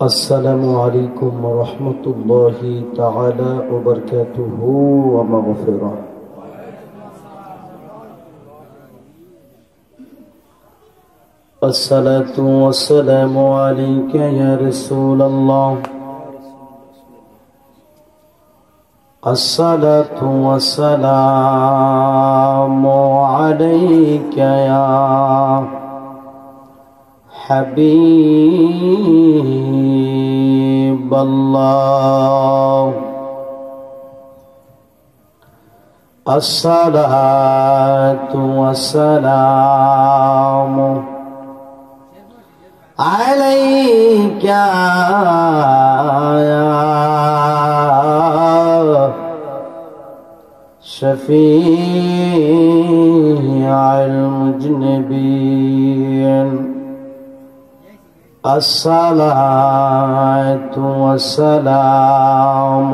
السلام عليكم ورحمة الله تعالى وبركاته ومغفرة. الصلاة والسلام عليك يا رسول الله. الصلاة والسلام عليك يا حبيب الله. الصلاة والسلام عليك يا شفيع المذنبين. الصلاة والسلام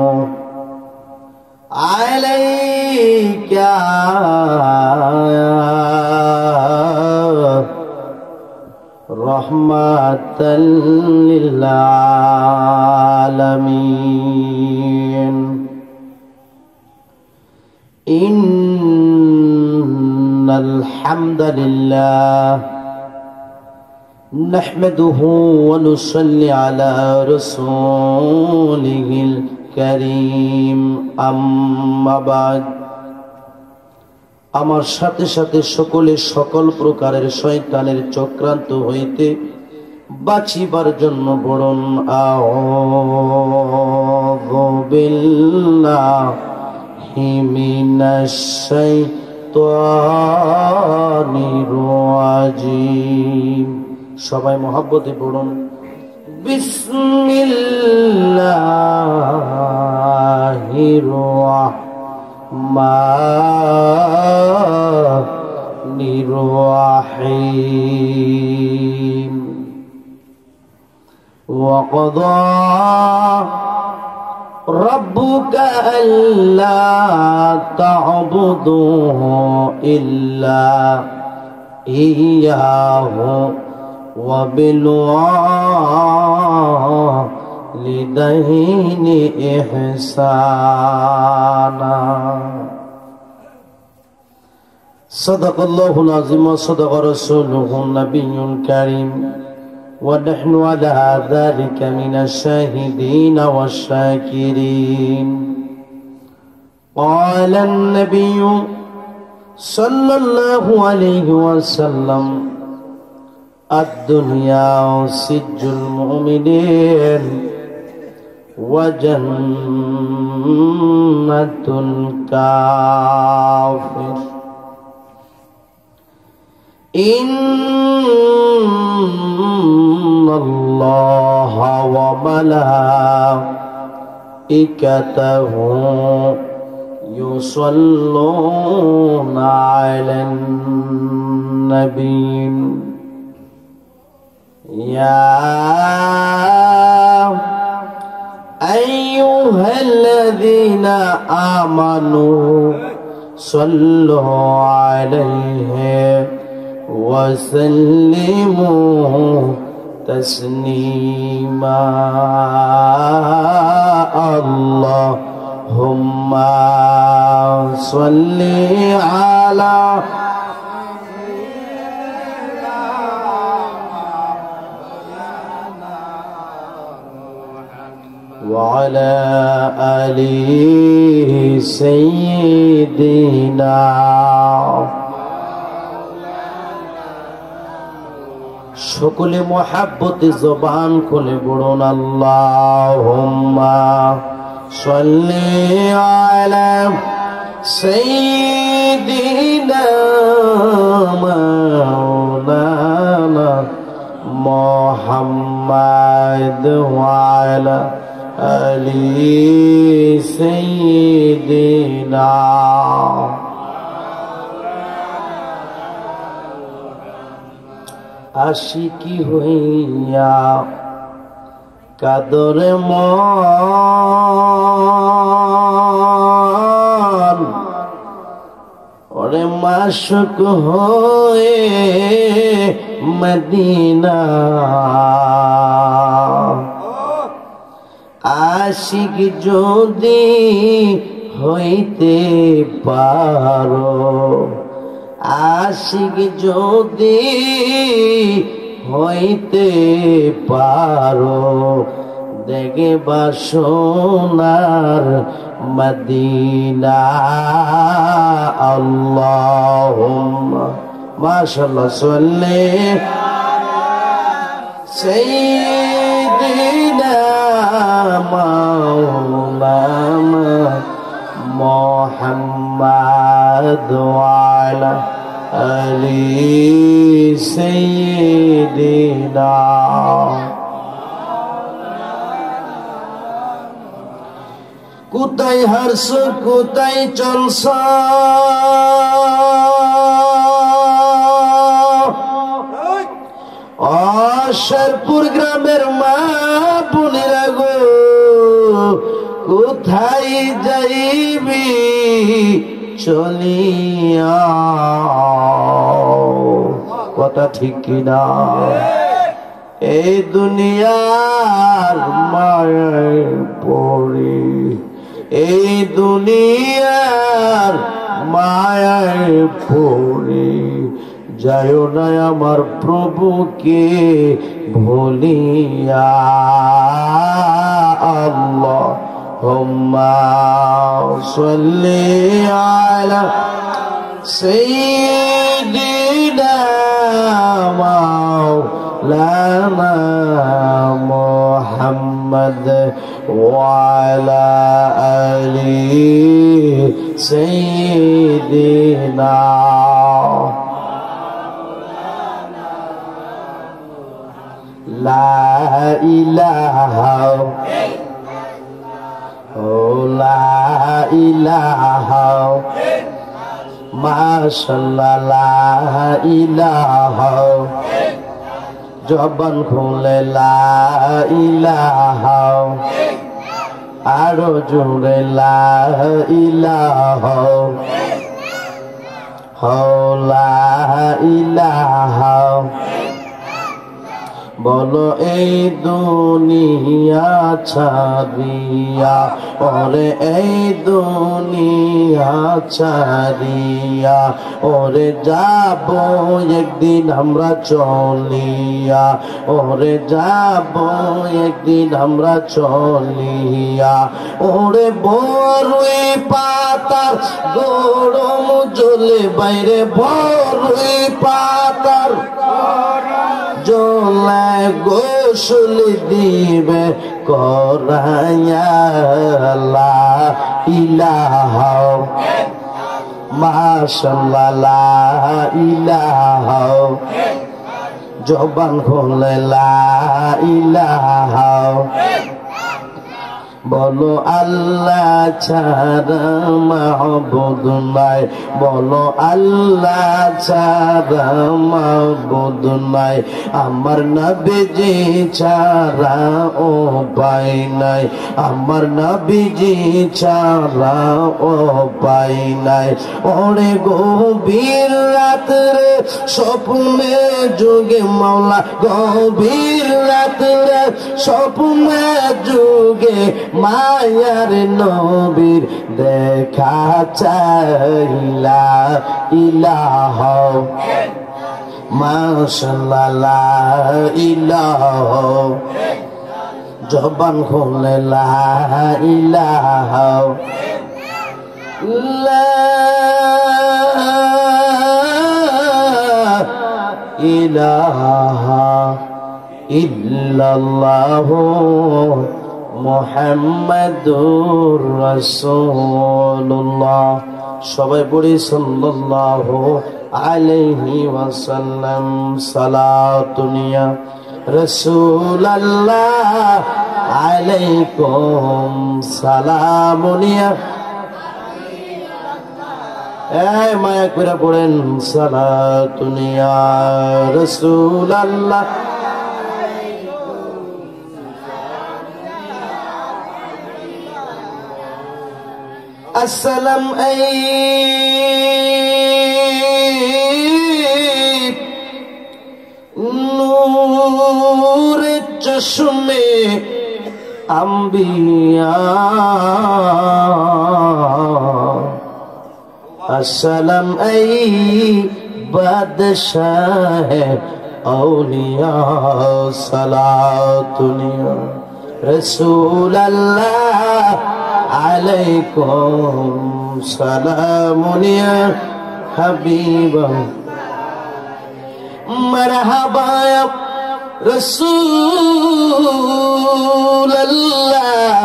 عليك يا رحمة للعالمين. إن الحمد لله نحمده ونصلي على رسوله الكريم. أما بعد আমার সাথে সাথে সকলে সকল প্রকারের শয়তানের চক্রান্ত হইতে বাঁচিবার জন্য বলুন আউযু বিল্লাহি মিনাশ শাইতানির রাজিম। সবাই মহব্বতে পড়ুন বিসমিল্লাহির রাহমানির রাহিম। ওয়াকাযা রাব্বুকা আল্লা তা'বুদু ইল্লা ইয়্যাহু وبالوالدين إحسانا. صدق الله العظيم وصدق رسوله النبي الكريم ونحن على ذلك من الشاهدين والشاكرين. قال النبي صلى الله عليه وسلم الدنيا سج المؤمنين وجنة الكافر. إن الله وملائكته يصلون على النبي يا أيها الذين آمنوا صلوا عليه وسلموا تسليما. اللهم صل على وعلى آل سيدنا. সকলে মুহাব্বতে জবান খুলে বলুন আল্লাহুম্মা সাল্লি আলা সাইয়্যিদিনা মাওলানা মুহাম্মাদ ওয়া আলা আলি সাইয়্যিদিনা। আশিকি হইয়া কাদরে মন ওরে মাশুক হয়ে মদিনা আশিক যদি হইতে পারো, আশিক যদি হইতে পারো, দেখবা সোনার মদিনা। আল্লাহুম্মা মাশাআল্লাহ সাল্লি সাইয়্যিদিনা মাওলানা মুহাম্মাদ ওয়া আলা আলি সাইয়্যিদিনা। কোথায় হারছ কোথায় চলছ, শেরপুর গ্রামের মা বোনেরা গো, কোথায় যাইবি চলিয়া? কথা ঠিক কিনা? এই দুনিয়ার মায়ায় পড়ে, এই দুনিয়ার মায়ায় পড়ে যায় না আমার প্রভুকে ভুলিয়া। আল্লাহুম্মা সাল্লি আলা সাইয়্যিদিনা মাওলানা মুহাম্মদ ওয়া আলা আলি সাইয়্যিদিনা। লা ইলাহা ও লা ইলাহা মাশাআল্লাহ লা ইলাহা, জবান খুলে লা ইলাহা, আরো জোরে লা ইলাহা, লা ইলাহা। বলো এই দুনিয়া ছাড়িয়া, ওরে এই দুনিয়া ছাড়িয়া, ওরে যাব একদিন আমরা চলিয়া, ওরে যাব একদিন আমরা চলিয়া। ওরে বড়ই পাতার গরম জলে বাইরে, বড়ই পাতার জলায় গোসল দিবে করাইয়া। লা ইলাহা মাশাআল্লাহ লা ইলাহা, জবান খুলে লা ইলাহা। বলো আল্লাহ ছাড়া মাহবুদ নাই, বলো আল্লাহ ছাড়া মাহবুদ নাই, আমার নবীজি ছাড়া উপায় নাই, আমার নবীজি ছাড়া উপায় নাই। ওরে গভীর রাত্রে স্বপ্নে যুগে মাওলা, গভীর রাত্রে স্বপ্নে যুগে মায়ার নবীর দেখা চাইলা। ইলাহা মাশাআল্লাহ লা ইলাহা, জবান খুলে লা ইলাহা, লা ইলাহা ইল্লাল্লাহু মুহাম্মাদুর রাসূলুল্লাহ। সবাই পড়ি সাল্লাল্লাহু আলাইহি ওয়াসাল্লাম। সালাতুনিয়া রাসূলুল্লাহ আলাইকুম সালামুনিয়া। এই মায়া করে পড়েন সালাতুনিয়া রাসূলুল্লাহ। السلام नूर चश्मे আম্বিয়া আসসালাম এই বাদশাহ औलिया सलातुनिया रसूल अल्लाह अलैकुम सलामुनिया हबीब मरहबा रसूल अल्लाह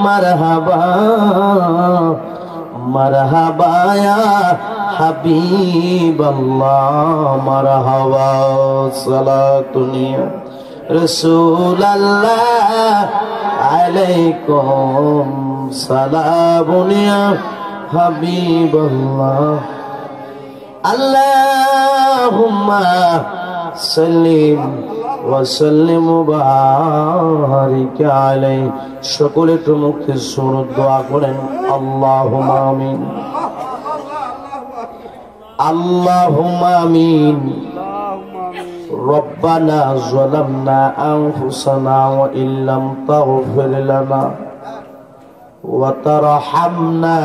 मरहबा मरहबा या हबीब अल्लाह मरहबा सलातुनिया रसूल अल्लाह अलैकुम सलामुनिया हबीब अल्लाह अल्लाहुम्मा सल्लिम वसल्लिम मुबारिक अलैहि সকলে একটু মুখে শুনে দোয়া করেন আল্লাহুম্মা আমিন আল্লাহুম্মা আমিন রব্বানা যালামনা আনফুসানা ওয়া ইল্লাম তাগফির লানা ওয়া তারহামনা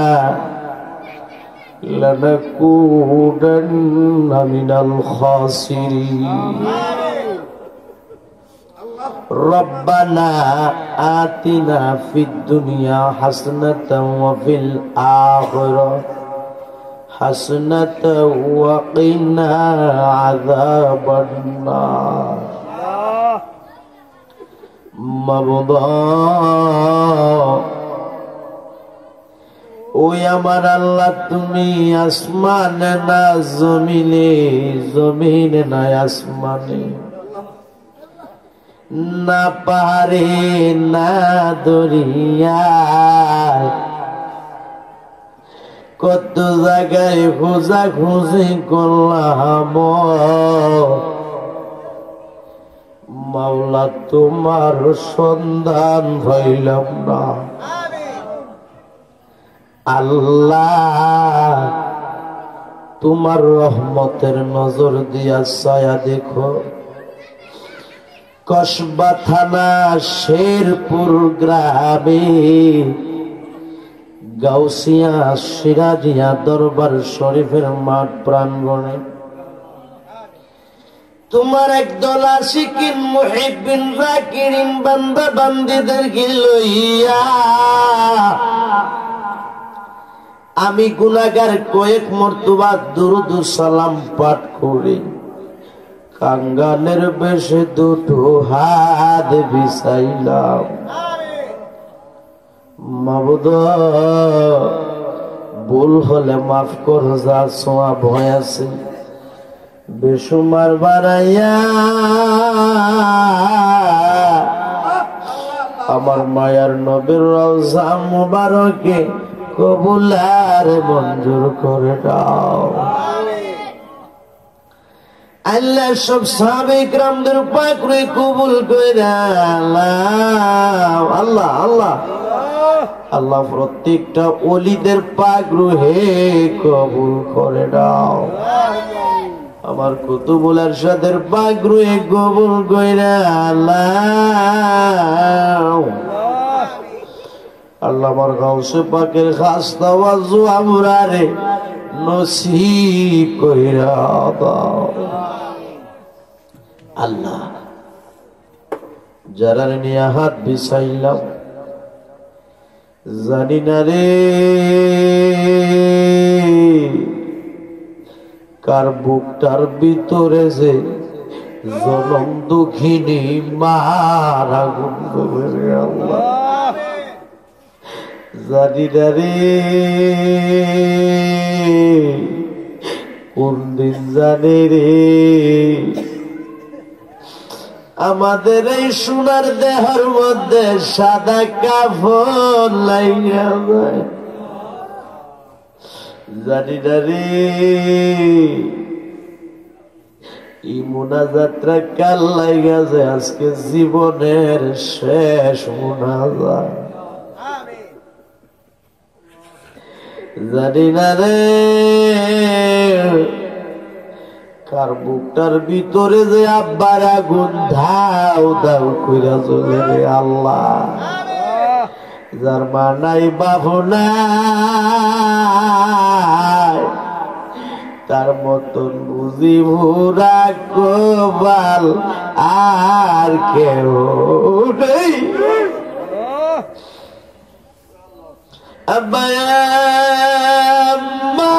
লানাকুনান্না মিনাল খাসিরিন ربنا آتنا في الدنيا حسنة وفي الآخرة حسنة وقنا عذاب النار مبضى ও আমার আল্লাহ তুমি আসমানে না জমিনে জমিনে না আসমানে না পাহাড়ে না দরিয়ায় কত জায়গায় খোঁজা খুঁজি করলাম মাওলা তোমার সন্ধান হইলাম না আল্লাহ তোমার রহমতের নজর দিয়া ছায়া দেখো কসবা থানা শেরপুর গ্রামে গাউসিয়া সিরাজিয়া দরবার শরীফের মাঠ প্রাঙ্গণে তোমার একদল আশিকিন মুহিব্বিন যাকিরিন বান্দা বান্দীদেরকে লইয়া আমি গুনাহগার কয়েক মর্তবা দুরূদ ও সালাম পাঠ করি কাঙ্গালের বেশে দুটো হাত বিছাইলাম মাবুদ ভুল হলে মাফ কর যা ছোঁয়া ভয় আছে বেসুমার বাড়াইয়া আমার মায়ার নবীর রওজা মুবারকে কবুল আর মঞ্জুর করে দাও আল্লাহ সব সাহাবে ইকরামদের পাক করে কবুল করে আল্লাহ আল্লাহ আল্লাহ আল্লাহ প্রত্যেকটা ওলিদের পাক রুহে কবুল করে দাও আমার কুতুবুল আরশাদের পাক রুহে কবুল করে আল্লাহ আল্লাহ আমার গাউসে পাকের খাস তাওয়াজ্জু আমরারে নসিব কইরা দাও আল্লাহ যারা নিয়ে হাত বিছাইলাম জানি না রে কার বুকটার ভিতরে যে জনম দুঃখিনী মার আগুন জ্বলে আল্লাহ জানি না রে কোন দিন জানে রে আমাদের এই সোনার দেহের মধ্যে সাদা কাফন লাইয়া যায় জানি না রে এই মুনাজাতটা কাল লাইগা যায় আজকে জীবনের শেষ মুনাজাত জানি না রে কার বুকটার ভিতরে যে আব্বার আগুন ধাও ধাও কইরা চলে রে আল্লাহ যার মা নাই বাবু নাই তার মতন বুঝি ভুরা কপাল আর কেউ নেই। আব্বা আম্মা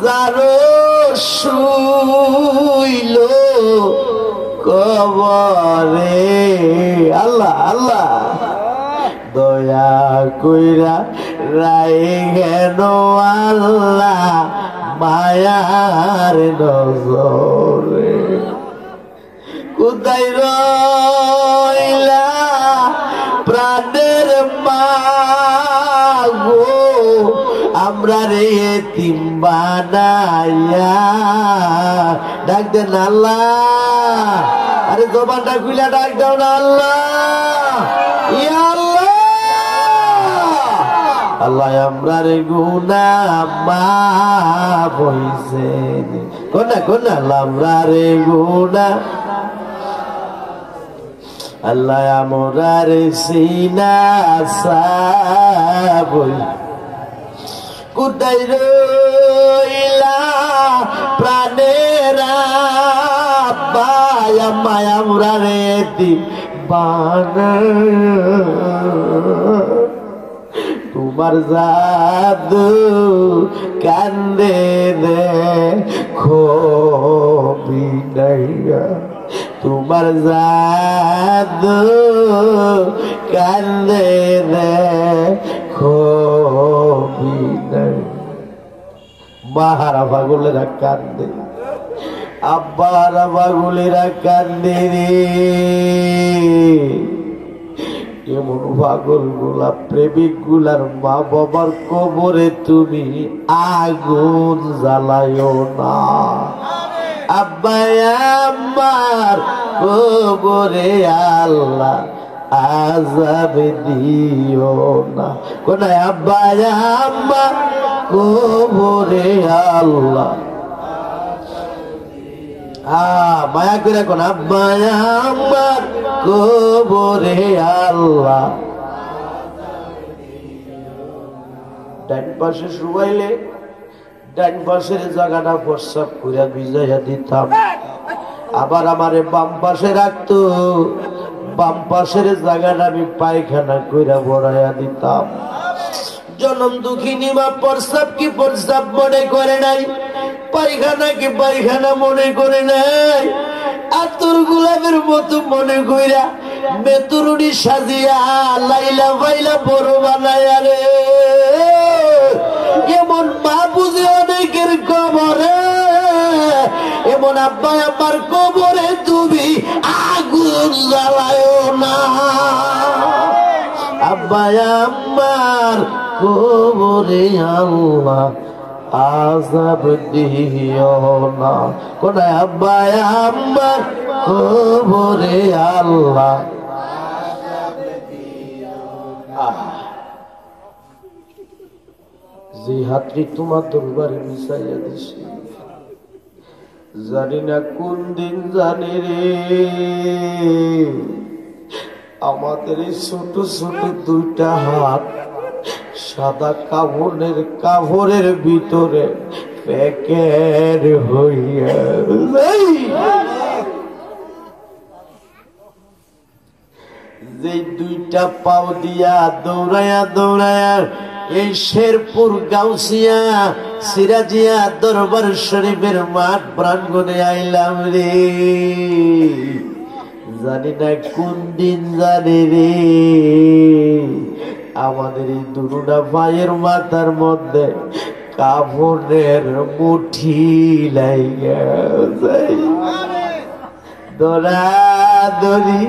যারো শুইল কবরে, আল্লাহ আল্লাহ দয়া কইরা রাই গেল আল্লাহ মায়ার নজরে। কোথায় রইলা প্রাণের মা গো, আমরা রে এতিম বানাইয়া। ডাক দেন আল্লাহ, আরে জবানটা খুলে ডাক দাও না আল্লাহ, ইয়া আল্লাহ। আল্লাহ আমরা রে গুনাহ মাফ হইছে, কোনা কোনা আল্লাহ আমরা রে গুনাহ, আল্লাহ আমরা রে সিনা সাব। কোথায় রইলা প্রাণের আব্বা আম্মা আমরা রে দিবানা, তোমার জাদু কান্দে দেখো বিনাইয়া, তোমার জাদু কান্দে দেখো বিনাই। মাহারা পাগলেরা কান্দে, আব্বারা পাগলেরা কান্দে রে। এমন পাগল গুলা প্রেমিক গুলার মা বাবার কবরে তুমি আগুন জ্বালায়ো না। আব্বা আম্মার কবরে আল্লাহ আযাব দিও না। কোনায় আব্বা আম্মার কবরে আল্লাহ মায়া করে কোন আব্বা আম্মার কবরে আল্লাহ। ডান পাশে শুবাইলে ডান পাশের জায়গাটা প্রস্রাব করে ভিজাইয়া দিতাম, আবার আমারে বাম পাশে রাখতো, বাম পাশের জায়গাটা আমি পায়খানা কইরা বড়াইয়া দিতাম। জনম দুঃখিনী মা প্রস্রাব কি প্রস্রাব মনে করে নাই, পায়খানা কি পায়খানা মনে করে নাই, আতর গোলাপের মতো মনে কইরা মেতুরুনি সাজিয়া লাইলা ফাইলা বড় বানায়া রে। এমন মা বুঝে অনেকের কবরে, এমন আব্বা আমার কবরে তুমি আগুন জ্বালায়ো না। আব্বা আমার কবরে আল্লাহ আযাব দিও না। কোনায় আব্বা আমার কবরে আল্লাহ। যে হাতটি তোমার দরবারে মিশাইয়া দিছি, জানি না কোন দিন জানি রে আমাদের এই ছোট ছোট দুইটা হাত সাদা কাপড়ের ভিতরে প্যাকেট হইয়া যে দুইটা পাও দিয়া দৌড়ায়া দৌড়ায়া এই শেরপুর গাউসিয়া সিরাজিয়া দরবার শরীফের মাঠ প্রাঙ্গণে আইলাম রে। জানি না কোন দিন জানি রে আমাদের এই দুটা পায়ের মাথার মধ্যে কাপড়ের মুঠি লাইগা যায়। দৌড়াদৌড়ি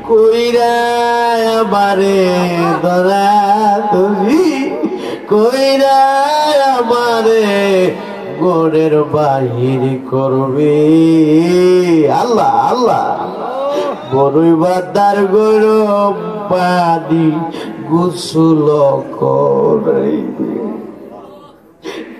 কইরা আমারে দৌড়াদৌড়ি কইরা আমারে গোড়ের বাহির করবে। আল্লাহ আল্লাহ বড়ই বাদার গরম পানি গোসল করাইবে।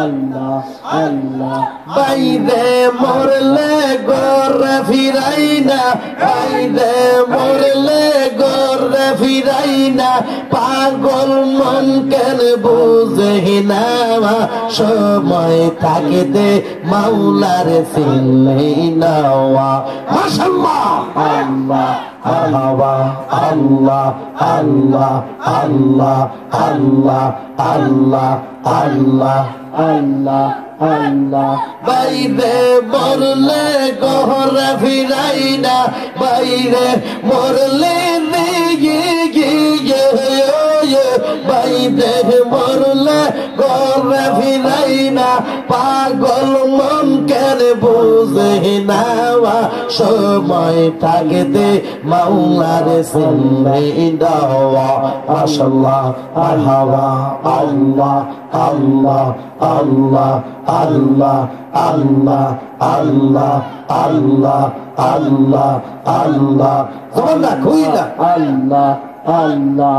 আল্লাহ আল্লাহ বাইরে মরলে ঘরে ফিরাই না, বাইরে মরলে ঘরে ফিরাই না, পাগল মন কেন বুঝে না, সময় থাকিতে মাওলার চিনি নাওয়া। মাশাআল্লাহ আল্লাহ আল্লাহ আল্লাহ আল্লাহ আল্লাহ আল্লাহ আল্লাহ আল্লাহ আল্লাহ আল্লাহ বাইরে মরলে ঘরে ফিরাই না, বাইরে মরলে বাইরে মরলে ঘরে ফিরাই না, পাগল মন কেন বুঝে না, সময় থাকতে মাওলার চিনি নাওয়া। মাশাআল্লাহ মারহাবা আল্লাহ আল্লাহ আল্লাহ আল্লাহ আল্লাহ আল্লাহ আল্লাহ আল্লাহ আল্লাহ জবানটা খুইলা আল্লাহ আল্লাহ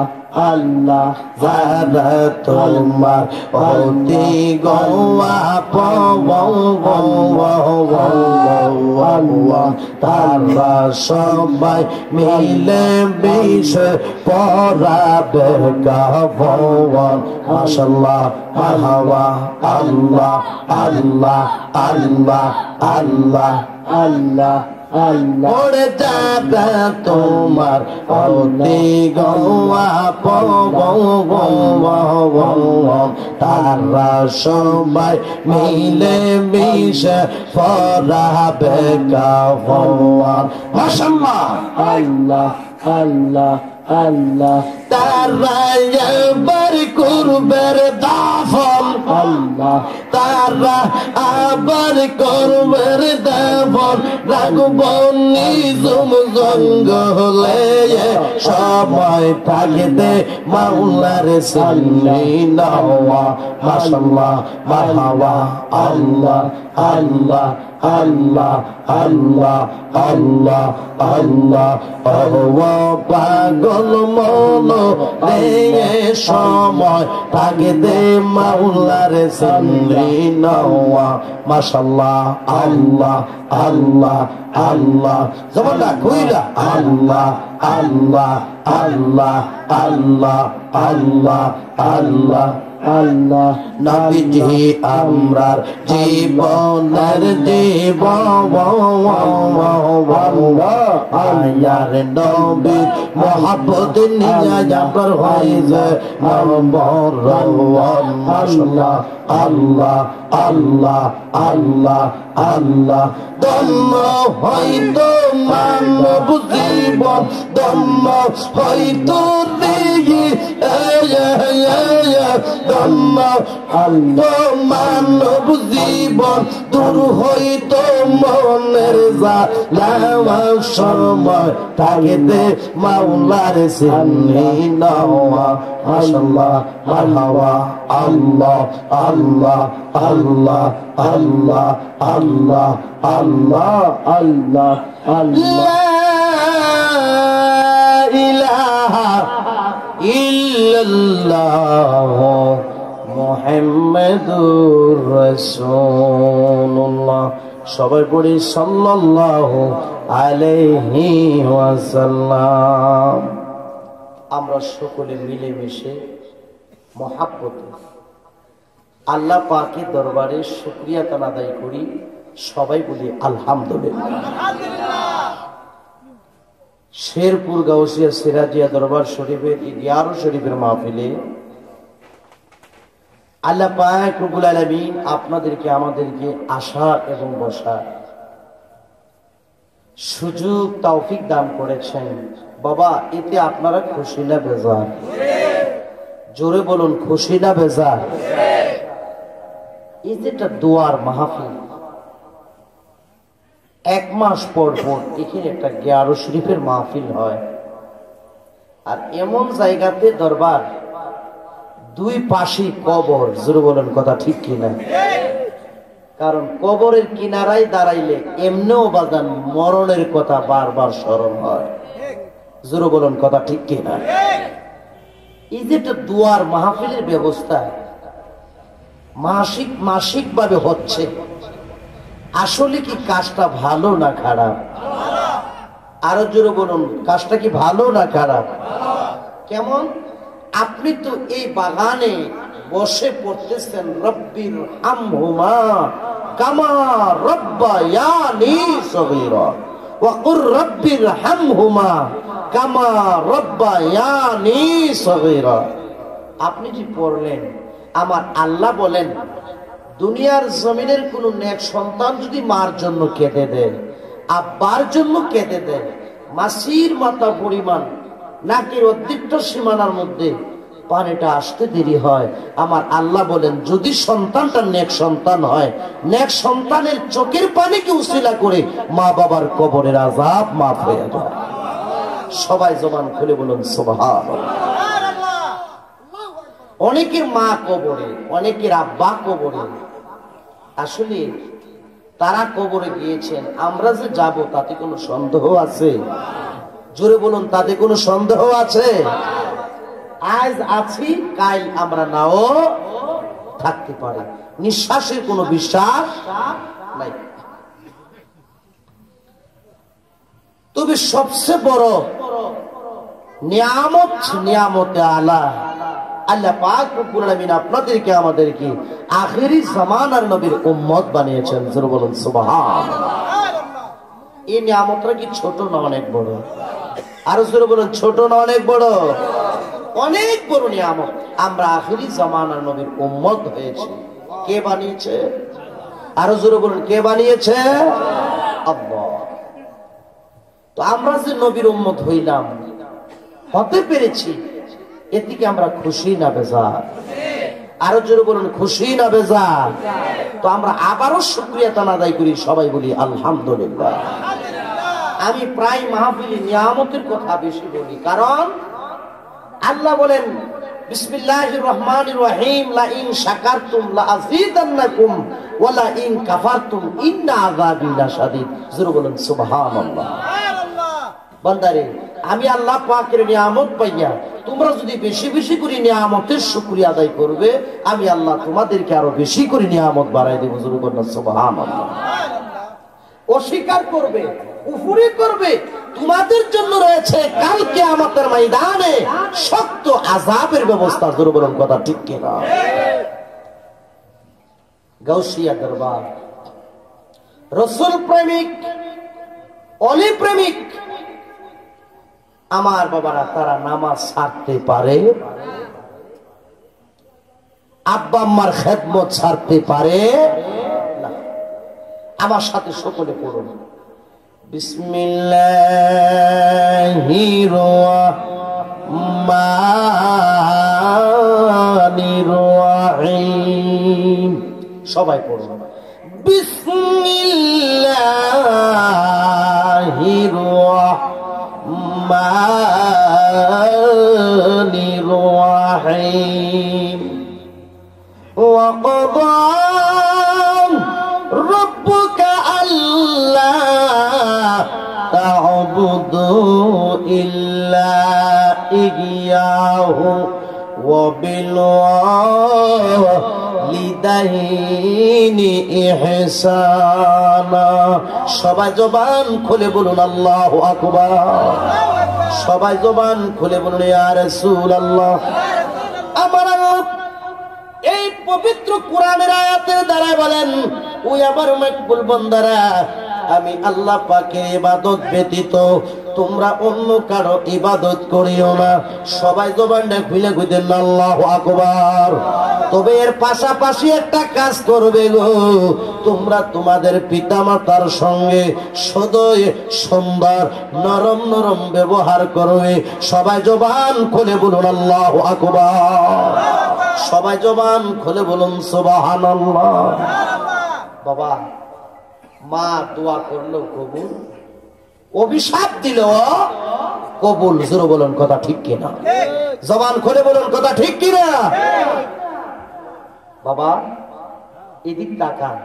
আল্লাহ যারা তোমার অতি গোয়া তারা সবাই মিলে বিষ পরাবে গাওয়ান। মাশাআল্লাহ মারহাবা আল্লাহ আল্লাহ আল্লাহ আল্লাহ আল্লাহ আল্লাহ ওরে যারা তোমার অতি গোয়া তারা সবাই মিলে মিশে পরাবে গাওয়ান। মাশাআল্লাহ আল্লাহ আল্লাহ আল্লাহ তারা এবার করবে দাফন, আল্লাহ তারা আবার করবে দাফন, রাখব নিজম জঙ্গলে সময় থাকতে মাওলার চিনি নাওয়া। মাশাআল্লাহ মারহাবা আল্লাহ আল্লাহ আল্লাহ আল্লাহ আল্লাহ আল্লাহ পাগল মন রে সময় থাকতে মাওলার চিনি নাওয়া। মাশাআল্লাহ আল্লাহ আল্লাহ আল্লাহ জবানটা কইরা আল্লাহ আল্লাহ আল্লাহ আল্লাহ আল্লাহ আল্লাহ আল্লাহ নবীজি আমরার জীবনের জীবন আয়ার নবী মোহাব্বত নিয়ে যাবার হইছে নম্বর। মাশাআল্লাহ আল্লাহ আল্লাহ আল্লাহ আল্লাহ দম্ম হয়তো মানব জীবন, দম্ম হয়তো দম্ম হয়তো মানব জীবন, দূর হইতো মনের জ্বালা সময় থাকতে মাওলার চিনি নাওয়া। মাশাআল্লাহ মারহাবা আল্লাহ আল্লাহ আল্লাহ আল্লাহ আল্লাহ আল্লাহ আল্লাহ আল্লাহ লা ইলাহা ইল্লাল্লাহ মুহাম্মাদুর রাসূলুল্লাহ। সবাই পড়ি সাল্লাল্লাহু আলাইহি ওয়াসাল্লাম। আমরা সকলে মিলেমিশে মহাব্বতে আল্লাহ পাকের দরবারে শুকরিয়া আদায় করি। সবাই বলি আলহামদুলিল্লাহ। শেরপুর গাউসিয়া সিরাজিয়া দরবার শরীফের 11 শরীফের মাহফিলে আল্লাহ পাক রব্বুল আলামিন আপনাদেরকে আমাদেরকে আসা এবং বসা সুযোগ তৌফিক দান করেছেন। বাবা এতে আপনারা খুশি না বেজার? জোরে বলুন, খুশি না বেজার? এই যেটা দোয়ার মাহফিল, 1 মাস পর পর এখানে একটা 11 শরীফের মাহফিল হয়। আর এমন জায়গাতে দরবার, 2 পাশে কবর। জোরে বলেন কথা ঠিক কিনা? কারণ কবরের কিনারায় দাঁড়াইলে এমনিও বাজান মরণের কথা বারবার স্মরণ হয়। জোরে বলেন কথা ঠিক কিনা? এই যেটা দুয়ার মাহফিলের ব্যবস্থা, মাসিক ভাবে হচ্ছে, আসলে কি কাজটা ভালো না খারাপ? আরো জোরে বলুন, কাজটা কি ভালো না খারাপ? কেমন? আপনি তো এই বাগানে বসে পড়তেছেন রব্বির হামহুমা কামা রব্বায়ানি সগীরা ওয়া কুর রব্বির হামহুমা কামা রব্বায়ানি সগীরা। আপনি যে পড়লেন, আমার আল্লাহ বলেন দুনিয়ার জমিনের কোন নেক সন্তান যদি মার জন্য কেঁদে দেয়, আব্বার জন্য কেঁদে দেয়, মাসির মাথা পরিমাণ নাকের অর্ধেকটা সীমানার মধ্যে পানিটা আসতে দেরি হয়, আমার আল্লাহ বলেন যদি সন্তানটা নেক সন্তান হয়, নেক সন্তানের চোখের পানিকে উসিলা করে মা বাবার কবরের আযাব মাফ হয়ে যায়। সবাই জবান খুলে বলুন সুবহানাল্লাহ। অনেকের মা কবরে, অনেকের আব্বা কবরে, আসলে তারা কবরে গিয়েছেন, আমরা যে যাব তাতে কোনো সন্দেহ আছে? জোরে বলুন, তাতে কোনো সন্দেহ আছে? আজ আছি, কাল আমরা নাও থাকতে পারি, নিঃশ্বাসের কোনো বিশ্বাস নাই। তবে সবচেয়ে বড় নিয়ামত, নিয়ামতে আলা আল্লাহ পাক রব্বুল আলামিন আপনাদেরকে আমাদেরকে আখিরি জামানার নবীর উম্মত বানিয়েছেন। জোরে বলুন সুবহানাল্লাহ। এই নিয়ামতটা কি ছোট না অনেক বড়? আরো জোরে বলুন, ছোট না অনেক বড়? অনেক বড় নিয়ামত। আমরা আখিরি জামানার নবীর উম্মত হয়েছি। কে বানিয়েছে? আরো জোরে বলুন, কে বানিয়েছে? আল্লাহ। তো আমরা যে নবীর উম্মত হইলাম, হতে পেরেছি, এদিকে আমরা খুশি না বেজার? আরো জোরে বলুন, খুশি না বেজার? তো আমরা আবারও শুকরিয়া আদায় করি, সবাই বলি আলহামদুলিল্লাহ। আমি প্রায় মাহফিলে নিয়ামতের কথা বেশি বলি, কারণ আল্লাহ বলেন বিসমিল্লাহির রহমানির রহিম, লা ইন শাকারতুম লা আযীদান্নাকুম ওয়া লা ইন কাফারতুম ইন্না আযাবি লাশাদীদ। জোরে বলুন সুবহানাল্লাহ। বান্দারে, আমি আল্লাহ পাকের নিয়ামত পাইয়া তোমরা যদি বেশি বেশি করে নিয়ামতের শুকরিয়া আদায় করবে, আমি আল্লাহ তোমাদেরকে আরো বেশি করে নিয়ামত বাড়াই দেব। জোরে বলুন সুবহানাল্লাহ। অস্বীকার করবে, কুফরি করবে, তোমাদের জন্য রয়েছে কাল কিয়ামতের ময়দানে শক্ত আযাবের ব্যবস্থা। জোরে বলুন কথা ঠিক কিনা? গাউসিয়া দরবার, রাসূল প্রেমিক, অলি প্রেমিক আমার বাবারা, তারা নামাজ ছাড়তে পারে, আব্বা আম্মার খেদমত ছাড়তে পারে না। আমার সাথে সকলে পড়ুন, বিসমিল্লাহির রহমানির রহিম। সবাই পড়ুন, বিসমিল্লাহির রহমানির রহিম। وقضى ربك ألا تعبدوا إلا إياه وبالوالدين إحسانا। সবাই জবান খুলে বলুন আল্লাহু আকবার। সবাই জবান খুলে বলুন ইয়া রাসূলুল্লাহ। আমার এই পবিত্র কোরআনের আয়াতের দ্বারা বলেন, ওই আমার মকবুল বান্দারা, আমি আল্লাহ পাকের ইবাদত ব্যতীত তোমরা অন্য কারো ইবাদত করিও না। সবাই জবানটা খুলে কইতেন আল্লাহু আকবার। তবে এর পাশাপাশি একটা কাজ করবে গো, তোমরা তোমাদের পিতামাতার সঙ্গে সদয় সুন্দর নরম নরম ব্যবহার করবে। সবাই জবান খুলে বলুন আল্লাহু আকবার। সবাই জবান খুলে বলুন সুবহানাল্লাহ। বাবা, মা দোয়া করলো কবুল, অভিশাপ দিল কবুল। জোরে বলুন কথা ঠিক কিনা? জবান খুলে বলুন কথা ঠিক কিনা? বাবা এদিক তাকান,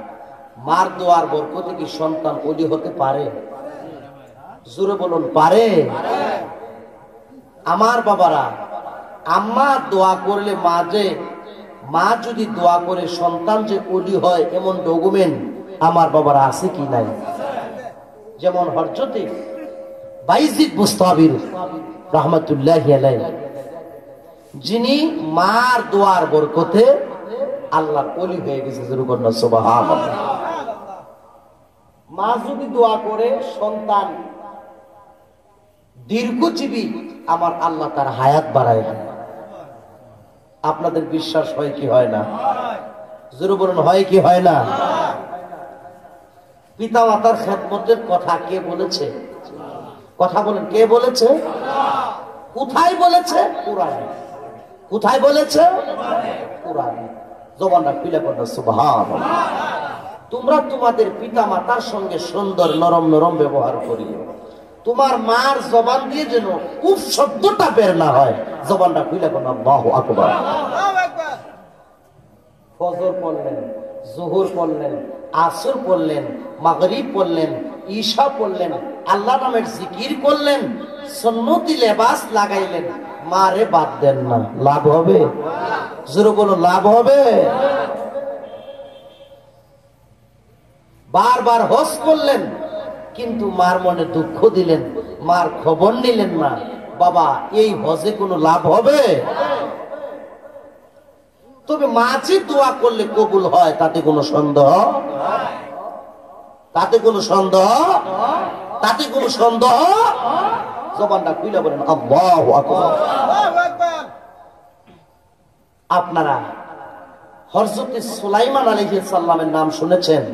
মার দোয়ার বরকতে কি সন্তান ওলি হতে পারে? জোরে বলুন পারে? আমার বাবারা, আম্মা দোয়া করলে মা যে মা যদি দোয়া করে সন্তান যে ওলি হয় এমন ডকুমেন্ট আমার বাবার আছে কি নাই? যেমন হযরতে বাইজিদ বুস্তামির রাহমাতুল্লাহি আলাইহি, যিনি মার দোয়ার বরকতে আল্লাহর ওলি হয়ে গেছে। সুবহানাল্লাহ। মা যদি দোয়া করে সন্তান দীর্ঘজীবী, আমার আল্লাহ তার হায়াত বাড়ায় দেয়। আপনাদের বিশ্বাস হয় কি হয় না? জোরে বলুন, হয় কি হয় না? পিতা মাতার খেদমতের কথা কে বলেছে? কথা বলেন, কে বলেছে? কোথায় বলেছে? কুরআনে। কোথায় বলেছে? কুরআনে। জবানটা খুলে বলুন সুবহানাল্লাহ। তোমরা তোমাদের পিতা মাতার সঙ্গে সুন্দর নরম নরম ব্যবহার করিও। তোমার মার জবান দিয়ে যেন উফ শব্দটা বের না হয়। জবানটা খুলে বলুন আল্লাহু আকবার। ফজর পড়লেন, জোহর পড়লেন, আসর পড়লেন, মাগরিব পড়লেন, ঈশা পড়লেন, আল্লাহ নামের জিকির করলেন, সুন্নতি লেবাস লাগাইলেন, মারে বাদ দেন না, লাভ হবে? জোরে বলো, লাভ হবে? বারবার হজ করলেন কিন্তু মার মনে দুঃখ দিলেন, মার খবর নিলেন না, বাবা এই হজে কোনো লাভ হবে? তবে মাঝে দোয়া করলে কবুল হয় তাতে কোনো সন্দেহ? তাতে কোনো সন্দেহ? তাতে কোনো সন্দেহ? জবানটা খুলে বলেন আল্লাহু আকবার। আপনারা হযরত সুলাইমান আলাইহিস সালামের নাম শুনেছেন?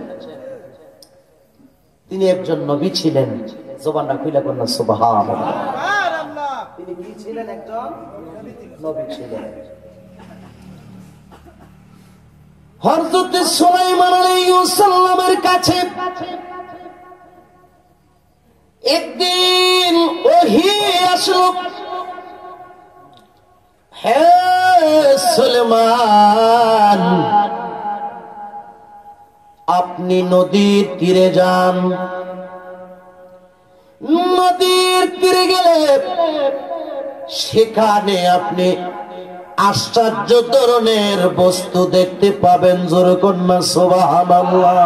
তিনি একজন নবী ছিলেন। জবানটা খুলে বলেন সুবহানাল্লাহ। তিনি কি ছিলেন? একজন নবী ছিলেন। হযরত সুলাইমান আলাইহিস সালামের কাছে একদিন ওহী আসলো, হে সুলাইমান, আপনি নদীর তীরে যান। নদীর তীরে গেলে সেখানে আপনি আশ্চর্য ধরনের বস্তু দেখতে পাবেন। জোরে কন্যা সুবহানাল্লাহ।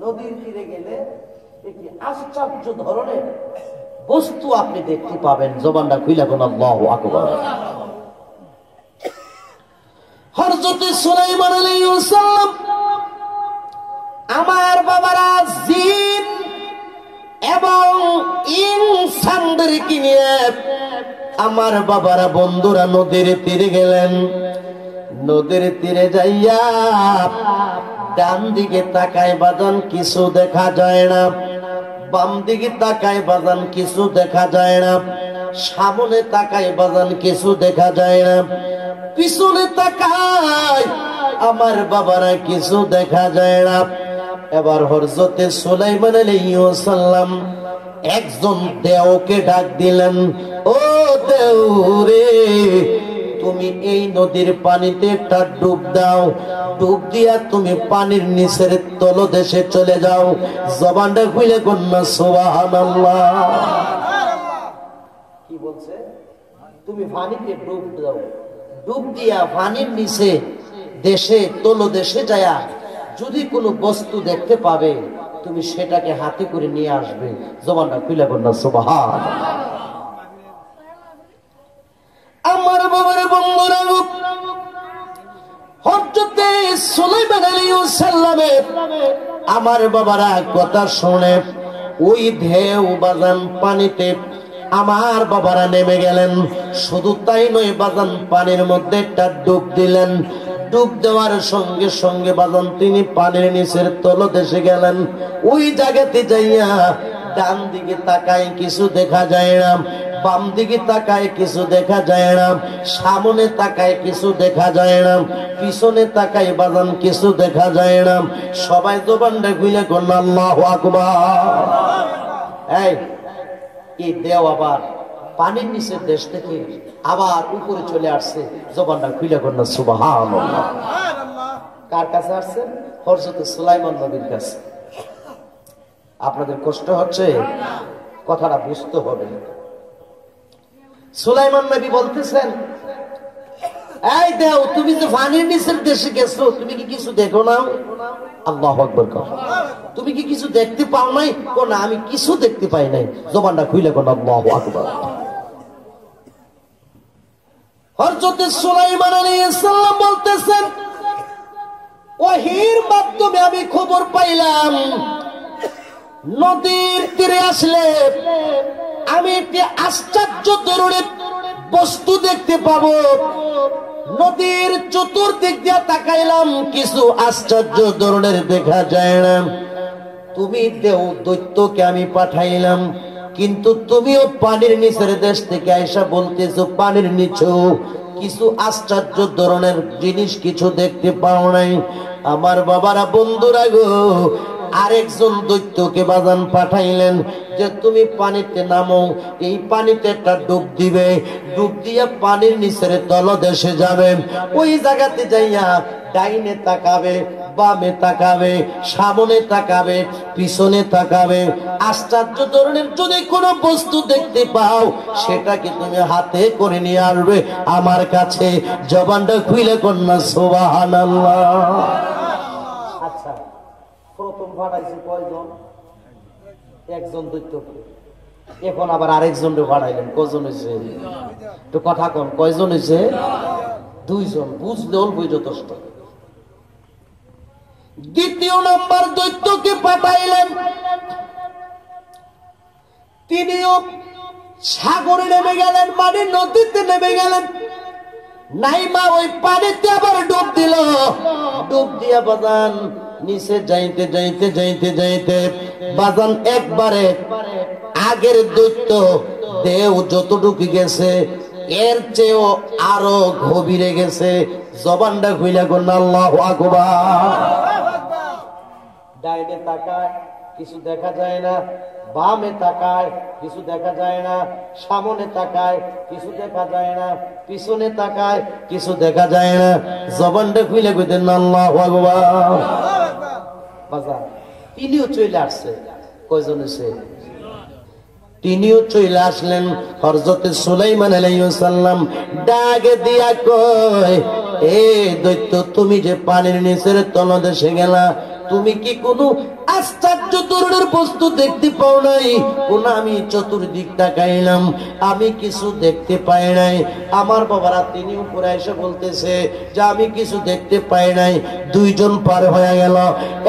নদীর তীরে গেলে একটি আশ্চর্য ধরনের বস্তু আপনি দেখতে পাবেন। জবানটা খুলে কোন আল্লাহু আকবার। হযরত সুলাইমান আলাইহিস সালাম আমার বাবারা জিন এবং ইনসানদেরকে নিয়ে আমার বাবারা বন্ধুরা নদীর তীরে গেলেন। নদীর তীরে যাইয়া ডান দিকে তাকায় বাজান কিছু দেখা যায় না, বাম দিকে তাকায় বাজান কিছু দেখা যায় না, সামনে তাকায় বাজান কিছু দেখা যায় না, পিছনে তাকায় আমার বাবারা কিছু দেখা যায় না। এবার হযরত সুলাইমান আলাইহিস সালাম একজন দেওকে ডাক দিলেন, ও দেও রে, তুমি এই নদীর পানিতে একটা ডুব দাও, ডুব দিয়া তুমি পানির নিচের তলদেশে চলে যাও। জবানটা খুলে কন্যা সুবহানাল্লাহ। কি বলছে? তুমি পানিতে ডুব দাও, ডুব দিয়া পানির নিচে দেশে তলদেশে যায়া যদি কোনো বস্তু দেখতে পাবে তুমি সেটাকে হাতে করে নিয়ে আসবে। জবানটা খুলে কন্যা সুবহানাল্লাহ। আমার বাবার বন্ধুরা, হযরত সুলাইমান আলাইহিস সালামের আমার বাবারা কথা শুনে ওই ঢেউ বাজান পানিতে আমার বাবারা নেমে গেলেন। শুধু তাই নয় বাজান পানির মধ্যে একটা ডুব দিলেন। ডুব দেওয়ার সঙ্গে সঙ্গে বাজান তিনি পানির নিচের তলদেশে গেলেন। ওই জায়গাতে যাইয়া ডান দিকে তাকায় কিছু দেখা যায় না, বাম দিকে তাকায় কিছু দেখা যায় না, সামনে তাকায় কিছু দেখা যায় না, পিছনে তাকায় বাজান কিছু দেখা যায় না। সবাই জবানটা খুলে কোন আল্লাহু আকবার। এই দেও আবার পানির নিচের দেশ থেকে আবার উপরে চলে আসছে। জবানটা খুলে কোন সুবহানাল্লাহ। কার কাছে আসছেন? হযরত সুলাইমান নবীর কাছে। আপনাদের কষ্ট হচ্ছে? কথাটা বুঝতে হবে। সুলাইমান নবী বলতেছেন, এই দেও, তুমি যে পানির নিচের দেশে গেছো, তুমি কি কিছু দেখো না? আল্লাহু আকবার কও। তুমি কি কিছু দেখতে পাও নাই? কো না, আমি কিছু দেখতে পাই নাই। জবানটা খুলে কোন আল্লাহু আকবার। হযরত সুলাইমান আলাইহিস সালাম বলতেছেন, ওহীর মাধ্যমে আমি খবর পাইলাম নদীর তীরে আসলে আমি একটি আশ্চর্য ধরনের বস্তু দেখতে পাবো। নদীর চতুর্দিক দিয়ে তাকাইলাম, কিছু আশ্চর্য ধরনের দেখা যায় না। তুমি দেও দৈত্যকে আমি পাঠাইলাম, কিন্তু তুমিও পানির নিচের দেশ থেকে আইসা বলতেছো পানির নিচেও কিছু আশ্চর্য ধরনের জিনিস কিছু দেখতে পাও নাই। আমার বাবারা, বন্ধুরা গো, আরেকজন দৈত্যকে বাজান পাঠাইলেন যে তুমি পানিতে নামো, এই পানিতে একটা ডুব দিবে, ডুব দিয়া পানির নিচের তলদেশে যাবে। ওই জায়গাতে যাইয়া ডাইনে তাকাবে, বামে তাকাবে, সামনে তাকাবে, পিছনে তাকাবে। আশ্চর্য ধরনের যদি কোনো বস্তু দেখতে পাও, সেটাকে তুমি হাতে করে নিয়ে আসবে আমার কাছে। জবানটা খুইলে কন্যা সুবহানাল্লাহ। আচ্ছা, প্রথম ভাড়াইছে কয়জন? একজন দৈত্যকে। এখন আবার আরেকজনকে ভাড়াইলেন, কজন হয়েছে? একটু কথা কন, কয়জন হয়েছে? দুইজন। বুঝলে অল্পই যথেষ্ট। দ্বিতীয় নম্বর দৈত্যকে পাঠাইলেন, তিনিও সাগরে নেমে গেলেন, মানে নদীতে নেমে গেলেন। নাইমা ওই পানিতে আবার ডুব দিল। ডুব দিয়া বাজান নিচে যাইতে যাইতে যাইতে যাইতে বাজান একবারে আগের দৈত্য দেও যতটুকু গেছে এর চেয়েও আরো গভীরে গেছে। জবানটা খুইলা করল আল্লাহু আকবার। ডাইনে তাকায়, কিছু দেখা যায় না। বামে তাকায়, কিছু দেখা যায় না। সামনে তাকায়, কিছু দেখা যায় না। পিছনে তাকায়, কিছু দেখা যায় না। জবানটা খুলে কইতেন আল্লাহু আকবার। বাজার তিনিও চলে আসছে। কয়জন এসে? তিনিও চলে আসলেন। হযরত সুলাইমান আলাইহিস সালাম ডাকে দিয়া কয়, এ দৈত্য, তুমি যে পানির নিচের তলদেশে গেলা, তুমি কি কোনো আশ্চর্য ধরনের বস্তু দেখতে পাও নাই? কোন আমি চতুর্দিক তাকাইলাম, আমি কিছু দেখতে পাই নাই। আমার বাবারা তিনি উপরে এসে বলতেছে যে আমি কিছু দেখতে পাই নাই। দুইজন পার হয়ে গেল।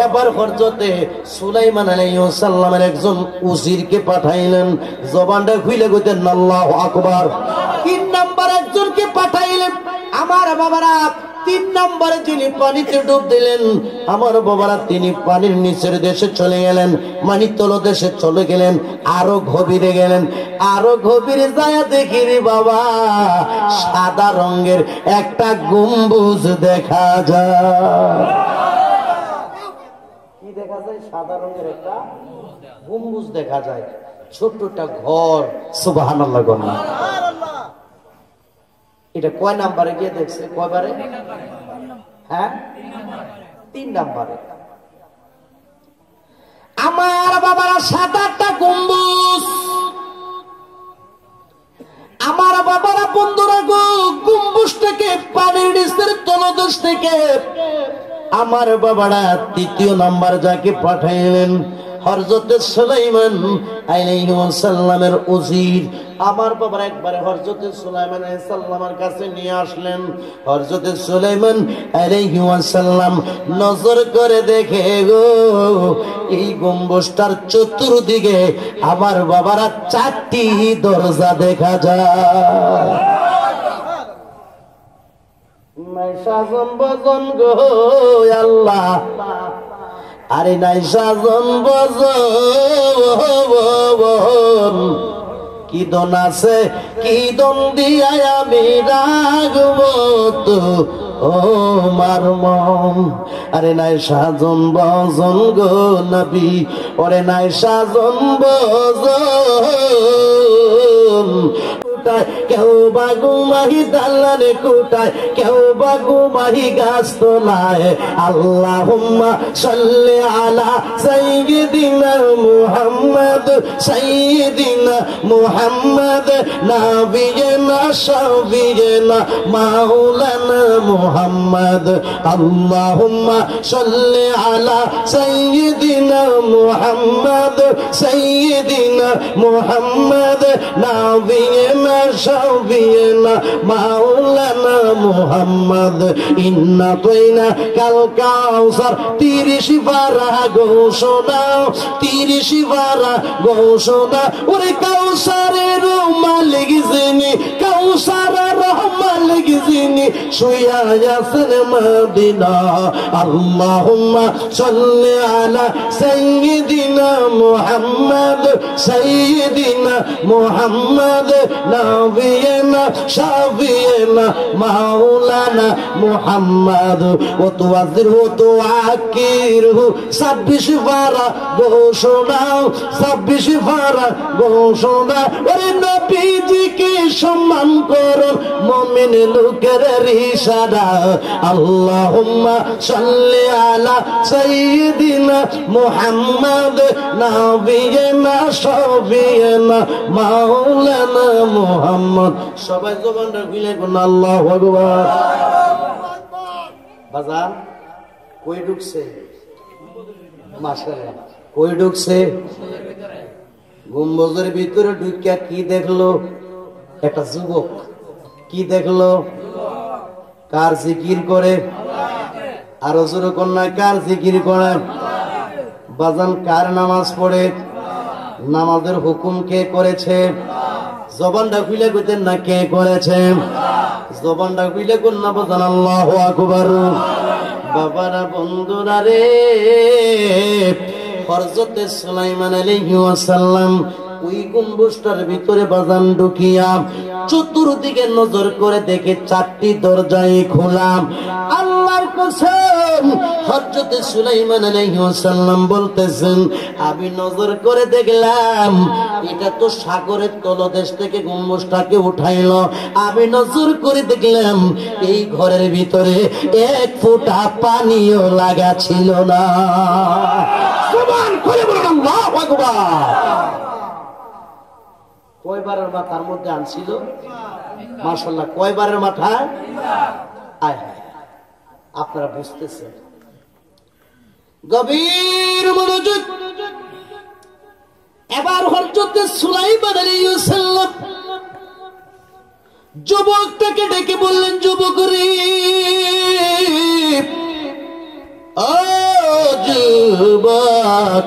এবার হযরতে সুলাইমান আলাইহিস সালামের একজন উজিরকে পাঠাইলেন। জবানটা খুলে কইতেন আল্লাহু আকবার। তিন নাম্বার একজনকে পাঠাইলেন। আমার বাবারা, তিন নম্বরে যিনি পানিতে ডুব দিলেন, আমার বাবারা তিনি পানির নিচের দেশে চলে গেলেন, মানে তলদেশে চলে গেলেন, আরো গভীরে গেলেন। আরো গভীরে যায় দেখি রে বাবা, সাদা রঙের একটা গম্বুজ দেখা যায়। কি দেখা যায়? সাদা রঙের একটা গম্বুজ দেখা যায়, ছোট্ট একটা ঘর। সুবহানাল্লাহ। এটা কয় নাম্বারে গিয়ে দেখছে? কয়বারে? হ্যাঁ, 3 নাম্বারে। আমার বাবারা, 7-8টা গম্বুজ। আমার বাবারা, বন্ধুরা গো, গম্বুজটাকে পানির নিচের তলদেশ থেকে আমার বাবারা তৃতীয় নাম্বার যাকে পাঠাইলেন হযরত সুলাইমান আলাইহিস সালামের উজির। আমার বাবার একবারে হযরত সুলাইমান আলাইহিস সালামের কাছে নিয়ে আসলেন। হযরত সুলাইমান আলাইহিস সালাম নজর করে দেখে গো, এই গম্বুজটার চতুর্দিকে আমার বাবারা 4টি দরজা দেখা যায়। নাই সাজন বজন গো আল্লাহ, আরে নাই সাজন বজন, কি দন আছে, কি দন দিয়া আমি রাখবো তো ও মার মন। আরে নাই সাজন বজন গো নবী, ওরে নাই সাজন বজন, কোটায়, কেউ বা ঘুমাই দালানে কোটায়, কেউ বা ঘুমাই গাছতলায়। আল্লাহুম্মা সাল্লি আলা সাইয়্যিদিনা মুহাম্মদ, সাইয়্যিদিনা মুহাম্মদ, নাবিয়িনা শাফিয়িনা মাওলানা মুহাম্মদ। আল্লাহুম্মা সাল্লি আলা সাইয়্যিদিনা মুহাম্মদ, সাইয়্যিদিনা মুহাম্মদ, নাবিয়িনা শাফিয়িনা মাওলানা মুহাম্মদ। ইন্না তাইনা কাল কাউসার 30 পারা ঘোষণা, 30 পারা ঘোষণা। ওরে কাউসারের মালিক যিনি, কাউসারের মালিক যিনি, শুইয়া আছেন মদিনা। আল্লাহুম্মা সাল্লি আলা সাইয়্যিদিনা মুহাম্মদ, সাইয়্যিদিনা মুহাম্মদ, নাবিয়িনা শাফিয়িনা মাওলানা মুহাম্মদ। ওয়া তুআযিরহু তুআকিরহু 26 পারা ঘোষণা, 26 পারা ঘোষণা। ওরে নবীজিকে সম্মান করুন মুমিন লোকের ইশারা। আল্লাহুম্মা সাল্লি আলা সাইয়্যিদিনা মুহাম্মদ, নাবিয়িনা শাফিয়িনা মাওলানা মুহাম্মদ। সবাই জবানটা খুলে কোন আল্লাহু আকবার। বাজার কই ঢুকছে? মাশাআল্লাহ, কই ঢুকছে? গম্বুজের ভিতরে ঢুকিয়া কি দেখলো? একটা যুবক। কি দেখলো? কার জিকির করে? আরো জোরে কন্যা, কার জিকির করে? বাজান কার নামাজ পড়ে? নামাজের হুকুম কে করেছে? জবানটা খুলে কইতেন না কে করেছে? জবানটা খুলে কোন না বাজান আল্লাহু আকবার। বাবারা বন্ধুরা রে, হযরতে সুলাইমান আলাইহিস সালাম ওই গম্বুজটার ভিতরে বাজান ঢুকিয়া চতুর্দিকে নজর করে দেখে 4টি দরজাই খোলা। আল্লাহর কসম, হযরতে সুলাইমান আলাইহিস সালাম বলতেছেন, আমি নজর করে দেখলাম এটা তো সাগরের তলদেশ থেকে গম্বুজটাকে উঠাইলো। আমি নজর করে দেখলাম এই ঘরের ভিতরে 1 ফোঁটা পানিও লাগা ছিল না। সুবহান করে বলুন আল্লাহু আকবার। কয়বারের মাথার মধ্যে আনছিল? মাশাআল্লাহ, কয়বারের মাথা? আয় হায়, আপনারা বুঝতেছেন? গভীর মনোযোগ। এবার হযরতে সুলাইমান আলাইহিস সালাম যুবকটাকে ডেকে বললেন, যুবক রে, ও যুবক,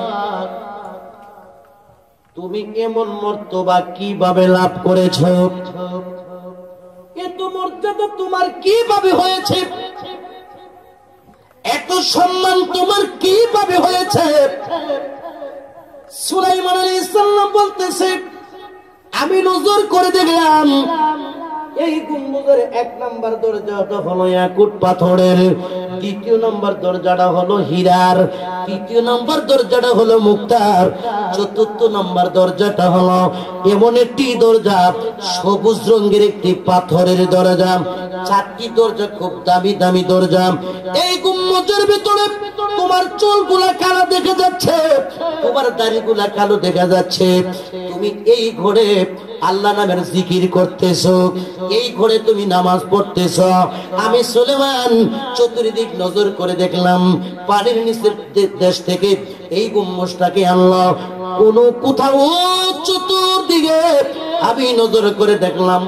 তুমি এমন মর্তবা কিভাবে লাভ করেছ? এত মর্যাদা তোমার কিভাবে হয়েছে? এত সম্মান তোমার কিভাবে হয়েছে? সুলাইমান আলাইহিস সালাম বলতেছে, আমি নজর করে দেখলাম এই গম্বুজের 1 নাম্বার দরজাটা হলো ইয়াকুত পাথরের, 2য় নাম্বার দরজাটা হলো হীরার, 3য় নাম্বার দরজাটা হলো মুক্তার, 4র্থ নাম্বার দরজাটা হলো এমন একটি দরজা, সবুজ রঙের একটি পাথরের দরজা। 4টি দরজা খুব দামি দামি দরজা। এই গম্বুজের ভিতরে তোমার চুলগুলা কালো দেখা যাচ্ছে, তোমার দাড়িগুলা কালো দেখা যাচ্ছে। তুমি এই ঘরে আল্লাহ নামের জিকির করতেছো, এই ঘরে তুমি নামাজ পড়তেছো। আমি সুলাইমান চতুর্দিক নজর করে দেখলাম, পানির নিচের দেশ থেকে এই গম্বুজটাকে আনলো। কোথাও চতুর্দিকে আমি নজর করে দেখলাম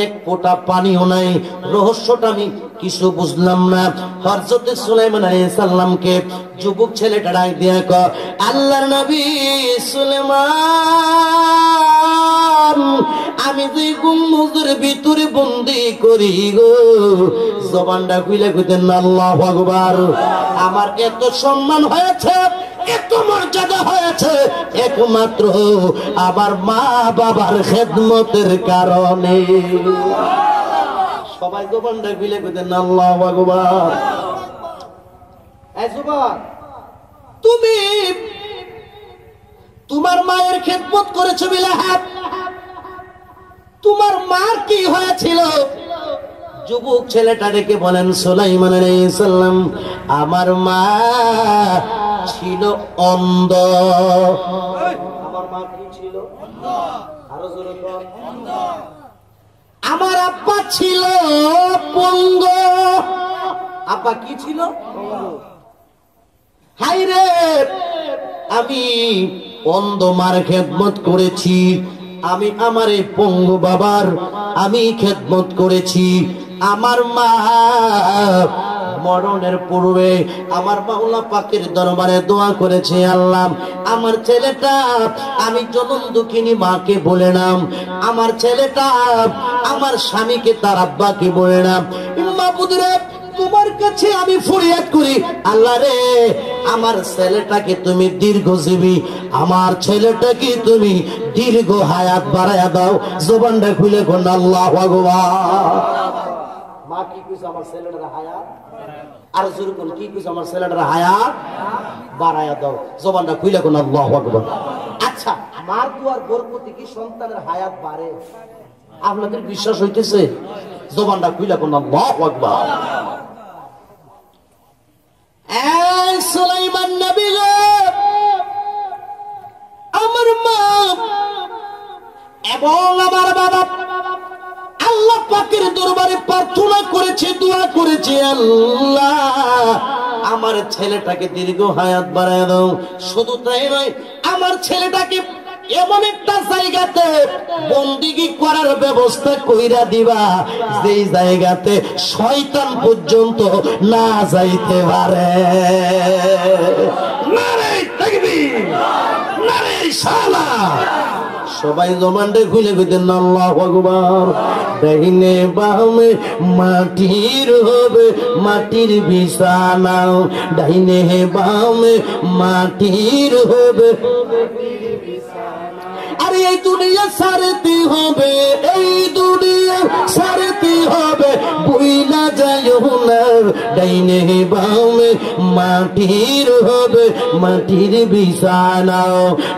1 ফোঁটা পানিও নাই। রহস্যটা আমি কিছু বুঝলাম না। হযরতে সুলাইমান আলাইহিস সালামকে যুবক ছেলেটা ডাক দিয়া কয়, আল্লাহর নবী সুলাইমান, আমি যে গম্বুজের ভিতরে বন্দী করি গো। জবানটা খুলে কইতেন আল্লাহু আকবার। আমার এত সম্মান হয়েছে, এত মর্যাদা হয়েছে একমাত্র আমার মা বাবার খেদমতের কারণে। সবাই জবানটা খুলে কইতেন আল্লাহু আকবার। এই যুবক, তুমি তোমার মায়ের খেদমত করেছো বিলাহাত, তোমার মার কি হয়েছিল? যুবক ছেলেটা ডেকে বলেন, সুলাইমান আলাইহিস সালাম, আমার মা ছিল অন্ধ। আমার মা কি ছিল? আরো জোরে বল। আমার আব্বা ছিল পঙ্গু। আব্বা কি ছিল? হায় রে, আমি অন্ধ মার খেদমত করেছি, আমি আমার এই পঙ্গু বাবার আমি খেদমত করেছি। আমার মা মরণের পূর্বে আমার মাওলা পাকের দরবারে দোয়া করেছে, আল্লাহ আমার ছেলেটা, আমি জনম দুঃখিনী মাকে বলে নাম, আমার ছেলেটা আমার স্বামীকে তার আব্বাকে বলে নাম। মাবুদ রে, তোমার কাছে আমি ফরিয়াদ করি, আল্লাহ রে আমার ছেলেটাকে তুমি দীর্ঘজীবী, আমার ছেলেটাকে তুমি দীর্ঘ হায়াত বাড়ায়া দাও। জবানটা খুলে কোন আল্লাহু আকবার। মা কি কইছে? আমার ছেলেটার হায়াত, আর জোরে কোন কি কইছে? আমার ছেলেটার হায়াত বাড়ায়া দাও। জবানটা খুলে কোন আল্লাহু আকবার। আচ্ছা, মার দুয়ার বরকতে কি সন্তানের হায়াত বাড়ে? আপনাদের বিশ্বাস হইতেছে? জবানটা খুলে কোন আল্লাহু আকবার। এই সুলাইমান নবী গো, আমার মা এবং আমার বাবা আল্লাহ পাকের দরবারে প্রার্থনা করেছে, দোয়া করেছে, আল্লাহ আমার ছেলেটাকে দীর্ঘ হায়াত বাড়ায় দাও। শুধু তাই নয়, আমার ছেলেটাকে এমন একটা জায়গাতে বন্দিগি করার ব্যবস্থা কইরা দিবা, যেই জায়গাতে শয়তান পর্যন্ত না যাইতে পারে। নারে তাকবীর, নারে সালাম। সবাই জবানটা খুলে কইতেন আল্লাহু আকবার। ডাইনে বামে মাটির হবে মাটির বিছানা, ডাইনে বামে মাটির হবে। আরে এই দুনিয়া ছাড়তে হবে, এই দুনিয়া ছাড়তে হবে, বুইলা যাইও না। ডাইনে বামে মাটির হবে মাটির বিছানা,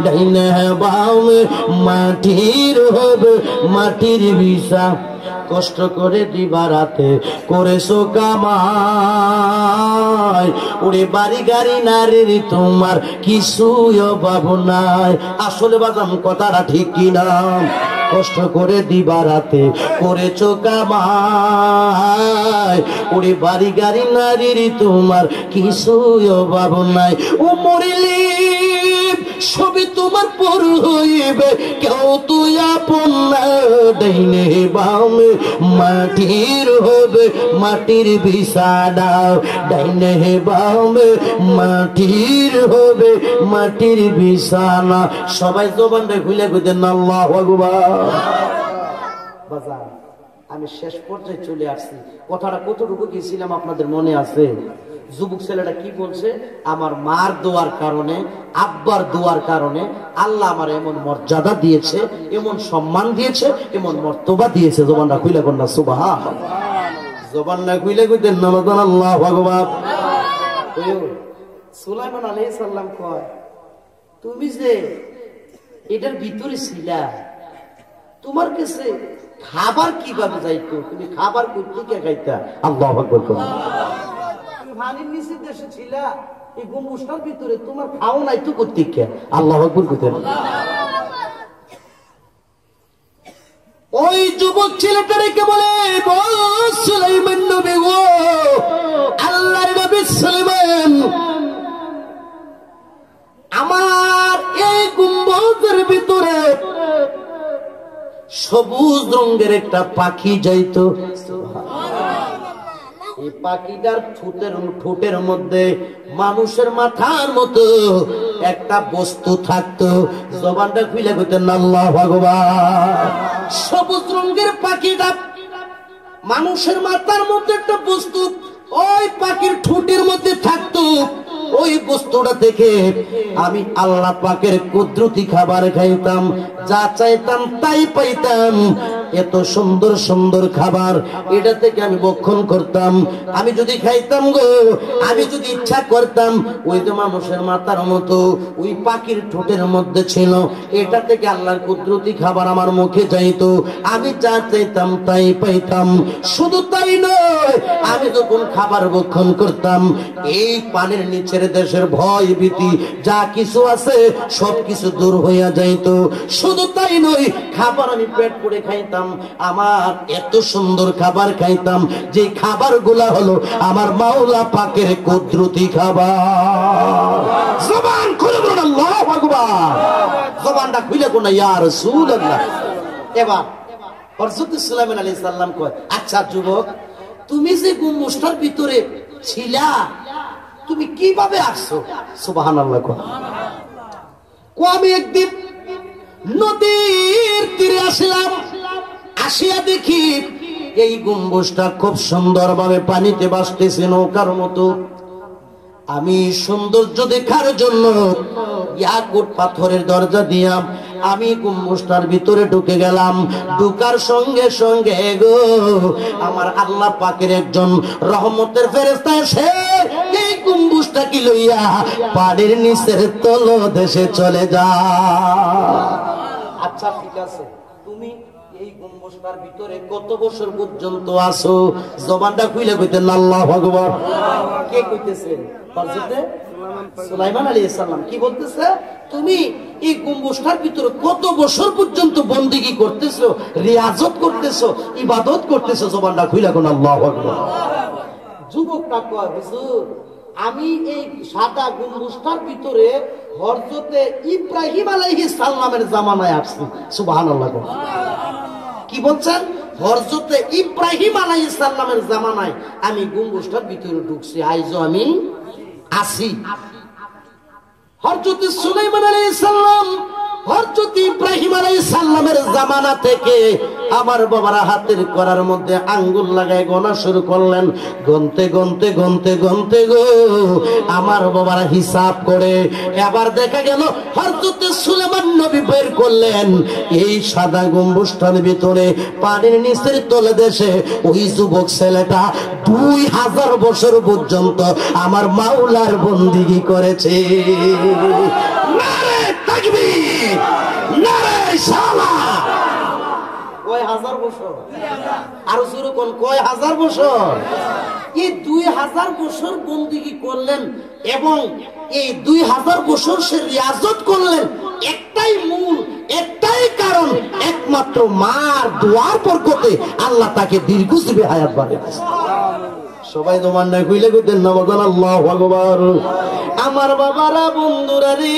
ডাইনে বামে মাটির হবে মাটির বিছানা। কষ্ট করে দিবা রাতে করেছো কামাই, ওরে বাড়ি গাড়ি নারীর তোমার কিছুই অভাব নাই। আসলে বাজাম কথাটা ঠিক কিনা? কষ্ট করে দিবা রাতে করেছো কামাই, ওরে বাড়ি গাড়ি নারীর তোমার কিছুই অভাব নাই। ও মরিলি সবই তোমার পর হইবে, কেউ তুই আপন না। ডাইনে বামে মাটির হবে মাটির বিছানা, ডাইনে বামে মাটির হবে মাটির বিছানা। সবাই জবানটা খুলে কইতেন আল্লাহু আকবার। বাজার, আমি শেষ পর্যায়ে চলে আসছি। কথাটা কতটুকু গেছিলাম আপনাদের মনে আছে? যুবক ছেলেটা কি বলছে? আমার মার দোয়ার কারণে, আব্বার দোয়ার কারণে আল্লাহ আমার এমন মর্যাদা দিয়েছে, এমন সম্মান দিয়েছে, এমন মর্তবা দিয়েছে। জবানটা খুইলে কন্যা সুবহানাল্লাহ। জবানটা খুইলে কইতেন নামাজান আল্লাহু আকবার। সুলাইমান আলাইহিস সালাম কয়, তুমি যে এটার ভিতরে ছিলা, তোমার কাছে খাবার কিভাবে যাইতো? তুমি খাবার করতে কে খাইতা? আল্লাহু আকবার। পানির নিচে দেশে ছিলা, এই গম্বুজটার ভিতরে তোমার খাও নাই তো করতে কে? আল্লাহু আকবার কইতেন। ওই যুবক ছেলেটা রেখে বলে, সুলাইমান নবী গো, আল্লাহর নবী সুলাইমান, আমার এই গম্বুজের ভিতরে সবুজ রঙের একটা পাখি যাইতো। এই পাখিটার ঠোঁটের মধ্যে মানুষের মাথার মতো একটা বস্তু থাকতো। জবানটা খুলে কইতেন আল্লাহু আকবার। সবুজ রঙের পাখিটা, মানুষের মাথার মধ্যে একটা বস্তু ওই পাখির ঠোঁটের মধ্যে থাকতো। ওই বস্তুটা থেকে আমি আল্লাহ পাকের কুদরতি খাবার খাইতাম, যা চাইতাম তাই পাইতাম। এত সুন্দর সুন্দর খাবার, এটা থেকে আমি ভক্ষণ করতাম। আমি যদি খাইতাম গো, আমি যদি ইচ্ছা করতাম, ওই যে মানুষের মাথার মতো ওই পাখির ঠোঁটের মধ্যে ছিল, এটা থেকে আল্লাহর কুদরতি খাবার আমার মুখে যাইতো, আমি যা চাইতাম তাই পাইতাম। শুধু তাই নয়, আমি যখন খাবার ভক্ষণ করতাম, এই পানির নিচের দেশের ভয় ভীতি যা কিছু আছে সবকিছু দূর হইয়া যাইতো। শুধু তাই নয়, খাবার আমি পেট পুড়ে খাইতাম। আমার এত সুন্দর খাবার খাইতাম, যে খাবার গুলা হলো আমার মাওলা পাকের কুদরতি খাবার। জবান খুলে বলুন আল্লাহু আকবার। জবানটা খুলে কোন ইয়া রাসূলুল্লাহ। এবার হযরত সুলাইমান আলাইহিস সালাম কয়, আচ্ছা যুবক, তুমি যে গুমুষ্টার ভিতরে ছিলা, তুমি কিভাবে আসছো? সুবহানাল্লাহ। আমি একদিন নদীর তীরে আসলাম, আসিয়া দেখি এই গম্বুজটা খুব সুন্দরভাবে পানিতে ভাসতেছে নৌকার মতো। আমি সৌন্দর্য দেখার জন্য ইয়াকুত পাথরের দরজা দিয়া আমি গম্বুজটার ভিতরে ঢুকে গেলাম। ঢুকার সঙ্গে সঙ্গে গো আমার আল্লাহ পাকের একজন রহমতের ফেরেশতা এসে এই গম্বুজটাকে লইয়া পানির নিচের তলদেশে চলে যায়। আচ্ছা ঠিক আছে, তুমি এই গম্বুজটার ভিতরে কত বছর পর্যন্ত আছো? জবানটা খুলে কইতেন আল্লাহু আকবার। কে কইতেছেন? হযরত সুলাইমান আলাইহিস সালাম। কি বলতেছে? তুমি এই গম্বুজটার ভিতরে কত বছর পর্যন্ত বন্দেগী করতেছো, রিয়াজত করতেছো, ইবাদত করতেছো? জবানটা খুলে কোন আল্লাহু আকবার। যুবকটা কয়, হুজুর আমি এই সাদা গম্বুজটার ভিতরে হযরত ইব্রাহিম আলাইহিস সালামের জামানায় আসছি। সুবহানাল্লাহ। কি বলছেন? হযরত ইব্রাহিম আলাইহিস সালামের জামানায় আমি গম্বুজটার ভিতরে ঢুকছি, আইজো আমি আসি। হযরত সুলাইমান আলাইহিস সালাম হযরত ইব্রাহিম আলাইহিস সালামের জামানা থেকে আমার বাবারা হাতের করার মধ্যে আঙ্গুল লাগায় গোনা শুরু করলেন। গনতে গনতে গনতে গনতে গো আমার বাবারা হিসাব করে এবার দেখা গেল হযরত সুলাইমান নবী বের করলেন এই সাদা গম্বুজটার ভিতরে পানির নিচের তলদেশে ওই যুবক ছেলেটা 2000 বছর পর্যন্ত আমার মাওলার বন্দেগী করেছে। নারে তাকবীর, নারে সালাহ। কয় হাজার বছর? আরো শুরু কোন কয় হাজার বছর? এই 2000 বছর বন্দেগী করলেন এবং এই 2000 বছর সে রিয়াজত করলেন। একটাই মূল, একটাই কারণ, একমাত্র মার দোয়ার বরকতে আল্লাহ তাকে দীর্ঘজীবী হায়াত বানিয়েছে। সবাই তোমার না কইলে কইতেন না বলেন আল্লাহু আকবার। আমার বাবারা, বন্ধুরা রে,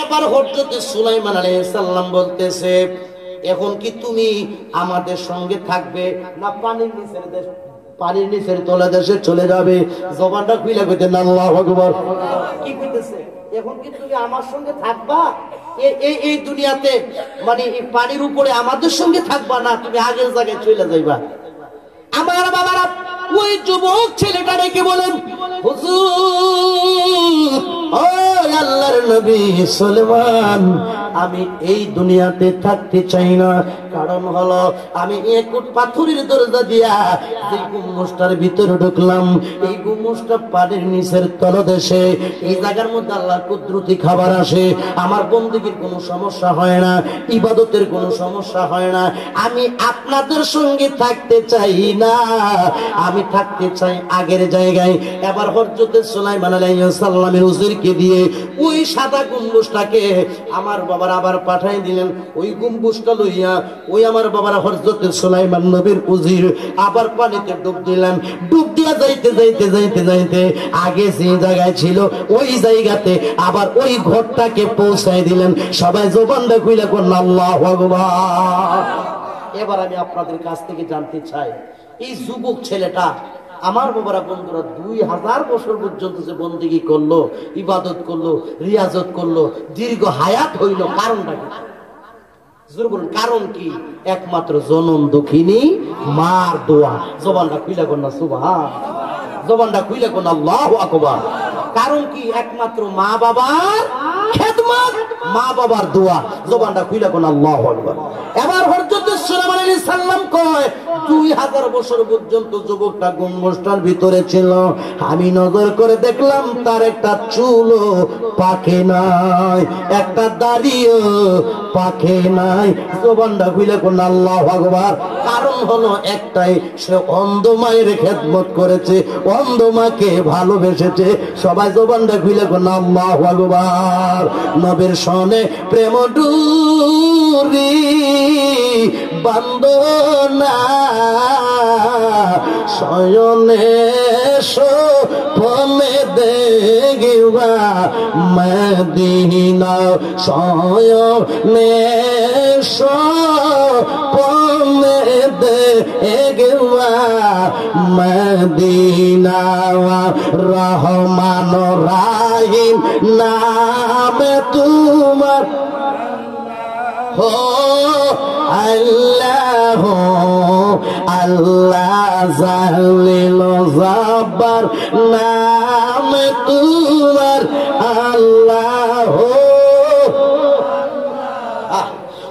এবার হযরত সুলাইমান আলাইহিস সালাম বলতেছে, এখন কি তুমি আমাদের সঙ্গে থাকবে না পানির নিচের দেশ, পানির নিচের তলদেশে চলে যাবে? জবানটা খুলে কইতেন আল্লাহু আকবার। কি কইতেছে? এখন কি তুমি আমার সঙ্গে থাকবা এই দুনিয়াতে, মানে এই পানির উপরে আমাদের সঙ্গে থাকবা, না তুমি আগের জায়গায় চলে যাইবা? আমার বাবারা, ওই যুবক ছেলেটা ডেকে বলেন, হুজুর ও আল্লাহর নবী সুলাইমান, আমি এই দুনিয়াতে থাকতে চাই না। কারণ হলো আমি ইয়াকুত পাথরের দরজা দিয়া যে গুমুজটার ভিতরে ঢুকলাম, এই গুমুজটা পানির নিচের তলদেশে, এই জায়গার মধ্যে আল্লাহর কুদরতি খাবার আসে। আমার বন্দেগীর কোনো সমস্যা হয় না, ইবাদতের কোনো সমস্যা হয় না। আমি আপনাদের সঙ্গে থাকতে চাই না, আমি থাকতে চাই আগের জায়গায়। এবার হযরত সুলাইমান আলাইহিস সালামের উজিরকে দিয়ে ওই সাদা গম্বুজটাকে আমার বাবার আবার পাঠাই দিলেন। ওই গম্বুজটা লইয়া ওই আমার বাবারা হযরত সুলাইমান নবীর উজির আবার পানিতে ডুব দিলেন। ডুব দিয়া যাইতে যাইতে যাইতে যাইতে আগে যে জায়গায় ছিল ওই জায়গাতে আবার ওই ঘরটাকে পৌঁছাই দিলেন। সবাই জবানটা খুলে কোন আল্লাহু আকবার। এবার আমি আপনাদের কাছ থেকে জানতে চাই, এই যুবক ছেলেটা আমার বাবারা, বন্ধুরা, 2000 বছর পর্যন্ত যে বন্দেগী করলো, ইবাদত করলো, রিয়াজত করলো, দীর্ঘ হায়াত হইল, কারণটা কি? জোরে বলুন, কারণ কি? একমাত্র জনম দুঃখিনী মার দোয়া। জবানটা খুইলা কোন না সুবহান, জবানটা খুইলা কোন আল্লাহু আকবার। কারণ কি? একমাত্র মা বাবার খেদমত, মা বাবার দোয়া। জবানটা খুইলা কোন আল্লাহু আকবার। এবার হযরত সুলাইমান আলাইহিস সালাম কয় 2000 বছর পর্যন্ত যুবকটা গম্বুজটার ভিতরে ছিল, আমি নজর করে দেখলাম তার একটা চুলও পাকে নাই, একটা দাড়িও পাকে নাই। জবানটা খুলে কোন আল্লাহু আকবার। কারণ হলো একটাই, সে অন্ধ মায়ের খেদমত করেছে, অন্ধ মাকে ভালোবেসেছে। সবাই জবানটা খুলে কোন আল্লাহু আকবার। নবীর সনে প্রেম ডুরি বান্দনা শয়নে সোপনে দেখিবা মদিনা, শয়নে সোপনে দেখিবা মদিনা। রহমান রাহিম নামে তোমার हो अल्लाह हो अल्लाह जालिल जब्बार नाम तुम्हार अल्लाह हो।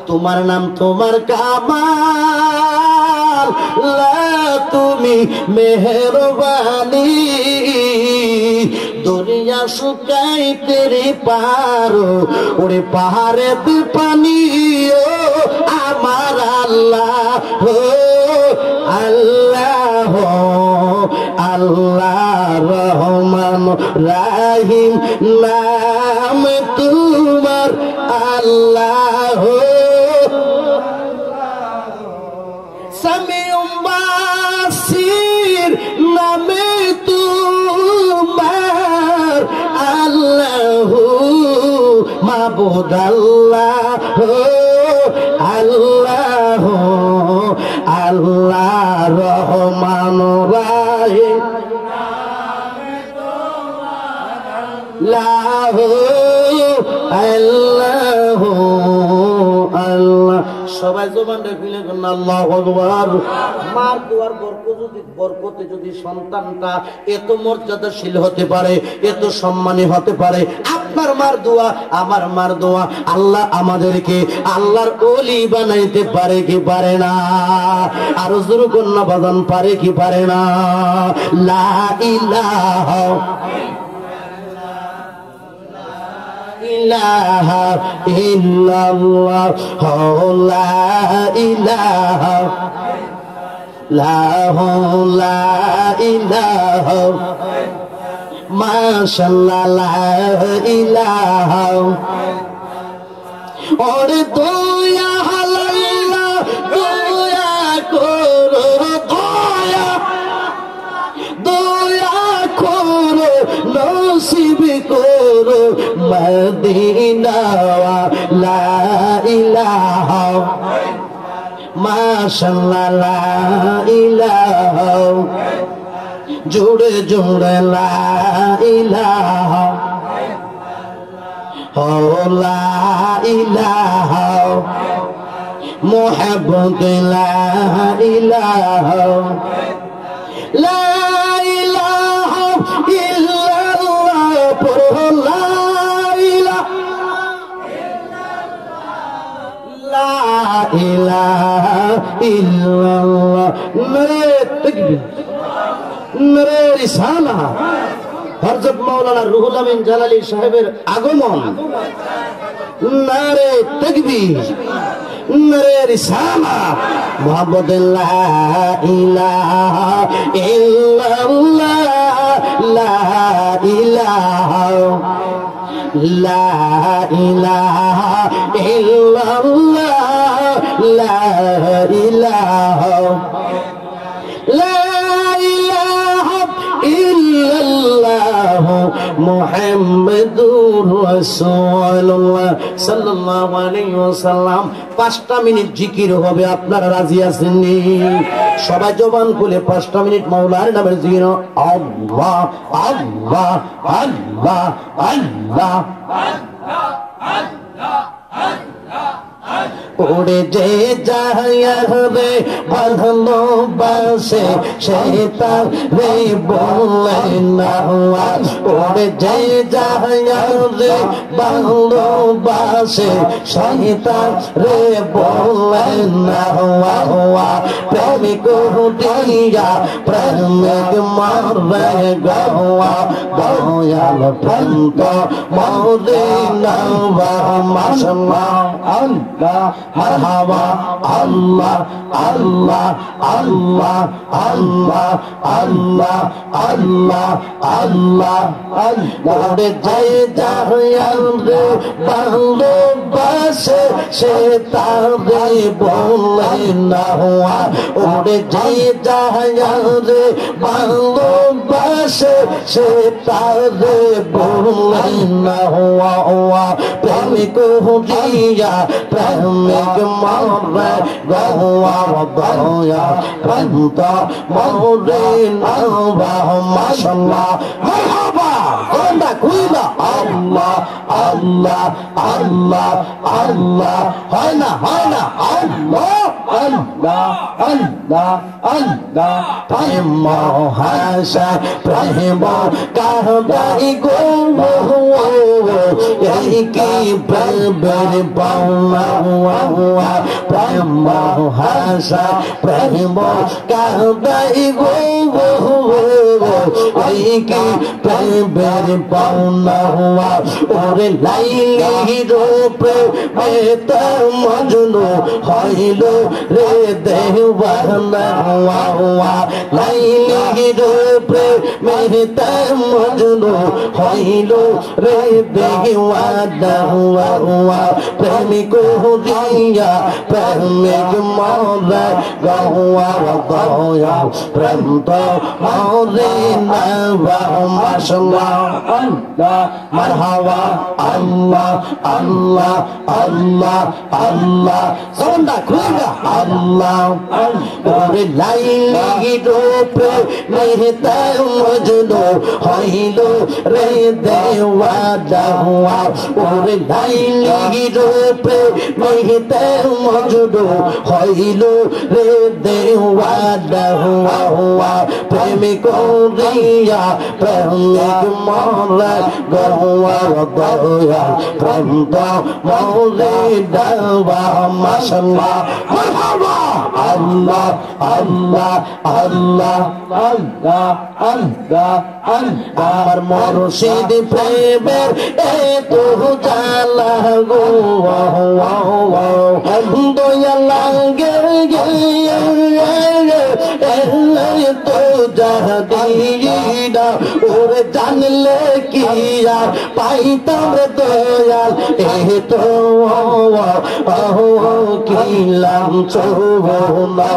तुम्हार नाम तुम्हार कामाल ला তুমি মেহেরবানি, দুনিয়া শুকাইতে রে পারো ওরে পাহাড়ে পানি। ও আমার আল্লাহ হো আল্লাহ আল্লাহ রহমান রাহিম নাম তোমার আল্লাহ। সামিউম বাসির নামে তোমার আল্লাহ, মাবুদ আল্লাহ আল্লাহ আল্লাহ রহমান রাহিম লাহ আল্লাহ আল্লাহ। সবাই জবানটা খুলে বলেন আল্লাহু আকবার। মার দোয়ার বরকতে যদি সন্তানটা এত মর্যাদাশীল হতে পারে, এত সম্মানী হতে পারে, আপনার মার দোয়া আমার মার দোয়া আল্লাহ আমাদেরকে আল্লাহর ওলি বানাইতে পারে কি পারে না? আরো জোরে কন্যা বাজান পারে কি পারে না? লা ইলাহা ইলাহা ইল্লাল্লাহ লা ইলাহা লা ইলাহা মাশাআল্লাহ লা ইলাহা। ওরে দয়া আল্লাহ দয়া করো, দয়া দয়া করো, নসিব করো মদিনা লা ইলাহা মাশাআল্লাহ লা ইলাহা। জোড়ে জোড়ে লা ইলাহা ও লা ইলাহা মুহাব্বত লা ইলাহা লা ইলাহা ইল্লাল্লাহ পড়ো লা ইলাহা লা ইলাহা ইল্লাল্লাহ। নারে তাকবীর নারে রিসালা। হযরত মাওলানা রুহুল আমিন জালালী সাহেবের আগমন। নারে তাকবীর নারে রিসালা। মুহাম্মদ লা ইলাহা ইল্লাল্লাহ লা ইলাহা লা ইলাহা ইল্লাল্লাহ লা ইলাহা লা ইলাহা ইল্লাল্লাহ মুহাম্মাদুর রাসূলুল্লাহ সাল্লাল্লাহু আলাইহি ওয়াসাল্লাম। 5টা মিনিট জিকির হবে, আপনারা রাজি আছেন নি? সবাই জবান খুলে 5টা মিনিট মাওলার নামের জিকির। আল্লাহ আল্লাহ আল্লাহ আল্লাহ আল্লাহ আল্লাহ উড়ে যে যায় রে ভালোবাসে সে তার রে বলে না উড়ে যে যায় রে ভালোবাসে সে তার রে বলে না প্রেমিক দিয়া প্রেমিক মারে গাওয়া দয়াল প্রেম তো মরে না মাশাআল্লাহ আল্লাহ মারহাবা আল্লাহ আল্লাহ আল্লাহ আল্লাহ আল্লাহ আল্লাহ আল্লাহ আল্লাহ যে যায় রে ভালোবাসে সে তারে বলে না ওরে যে যায় রে ভালোবাসে সে তারে বলে না প্রেমিক দিয়া প্রেমিক মরে গওয়া দয়া প্রেম তো মরে না মাশাআল্লাহ মারহাবা কোনটা কইলা আল্লাহ আল্লাহ আল্লাহ আল্লাহ হয় না আল্লাহ আল্লাহ আল্লাহ আল্লাহ প্রেম হাসা প্রেম কাহদাই গো এই কি প্রেমের পাওনা প্রেম হাসা প্রেম কাহদাই গো এই কি প্রেমের পাওনা ওরে লাইলি রূপে মেতা মজনু হইল রে দেওয়ানা লাইলি রূপে মেতা মজনু হইল রে দেওয়ানা প্রেমিক দিয়া প্রেমিক মরে গওয়া দয়া প্রেম তো মরে না মাশাআল্লাহ আল্লাহ মারহাবা আল্লাহ আল্লাহ আল্লাহ আল্লাহ সন্ধ্যা খুঁজা আল্লাহ ওরে লাইলি রূপে মেহতা মজনু হইল রে দেওয়ানা ওরে লাইলি রূপে মেহতা মজনু হইল রে দেওয়ানা প্রেমিক দিয়া প্রেমিক মরে গওয়া দয়া প্রেম তো মরে দেওয়া মাশাআল্লাহ মারহাবা আল্লাহ আল্লাহ আল্লাহ আল্লাহ আল্লাহ আমার মুর্শিদ প্রেমের এত জালা গো দয়া লাগে তো জাহাদিনা ওরে জানলে কি আর পাইতাম রে দয়াল এ তো কিলাম চোনা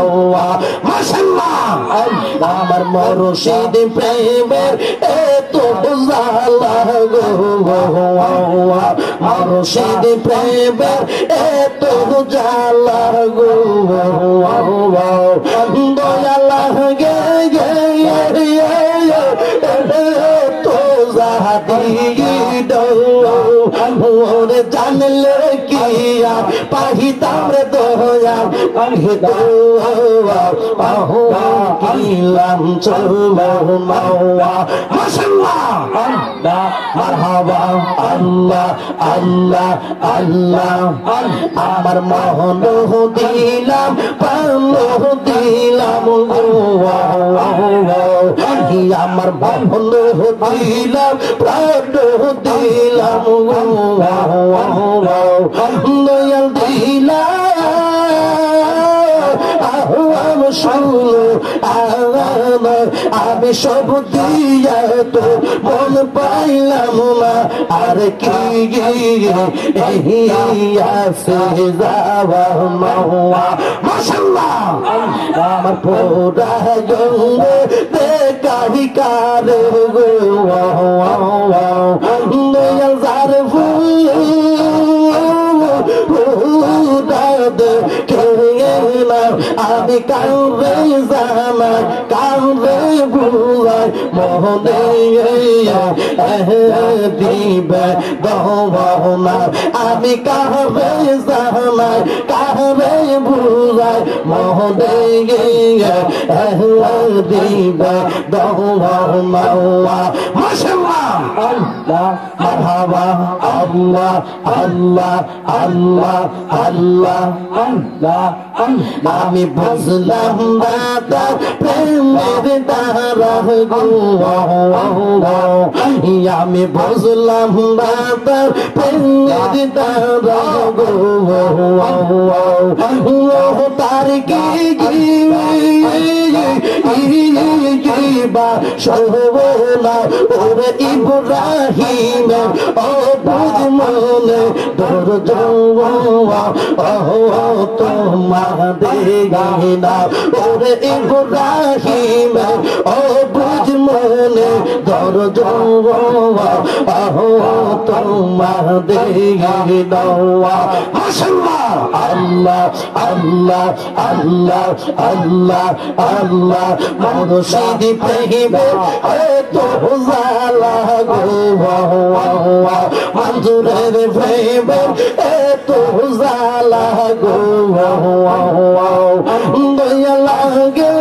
মাশাআল্লাহ আমার মুর্শিদ প্রেমের এত জালা গো মুর্শিদ প্রেমের এত জালা গো দয়া লাগে তো ওরে জানলে কি আর পাহিতাম রে দয়াল কিলাম চোনা মাশাআল্লাহ আল্লাহ মারহাবা আল্লাহ আল্লাহ আল্লাহ আমার মোহন দিলাম প্রাণ দিলাম আমার মোহন দিলাম প্রাণ দিলাম দয়াল দিলাম শুনো আমি সব দিয়া তো মন পাইলাম না আর কি আছে যাওয়া মাশাআল্লাহ আমার পোড়া জঙ্গে দেখাবি কারে গো দয়াল যার ফুল আমি কাউরে জানা কাউরে বুঝাই মোহ মোহনে দিবে দোনা আমি কাবে জানাই কাবে বুঝাই মোহনে দিবে দোনা মাশাআল্লাহ আল্লাহ মারহাবা আল্লাহ আল্লাহ আল্লাহ আল্লাহ আল্লাহ আল্লাহ আমি বুঝলাম না তার প্রেমের দ্বারা গো আমি বুঝলাম না তার প্রেমের দ্বারা গো তার কি বা সবলা ওরে ইব্রাহিম ও বুঝ মনে দর তোমাদের না ওরে ইব্রাহিম ও বুঝ মনে দর তোমাদের মাশাআল্লাহ আল্লাহ আল্লাহ আল্লাহ আল্লাহ আল্লাহ মুর্শিদ প্রেমে তো জালা গো মঞ্জুরের প্রেমে তো জালা গো দয়া লাগে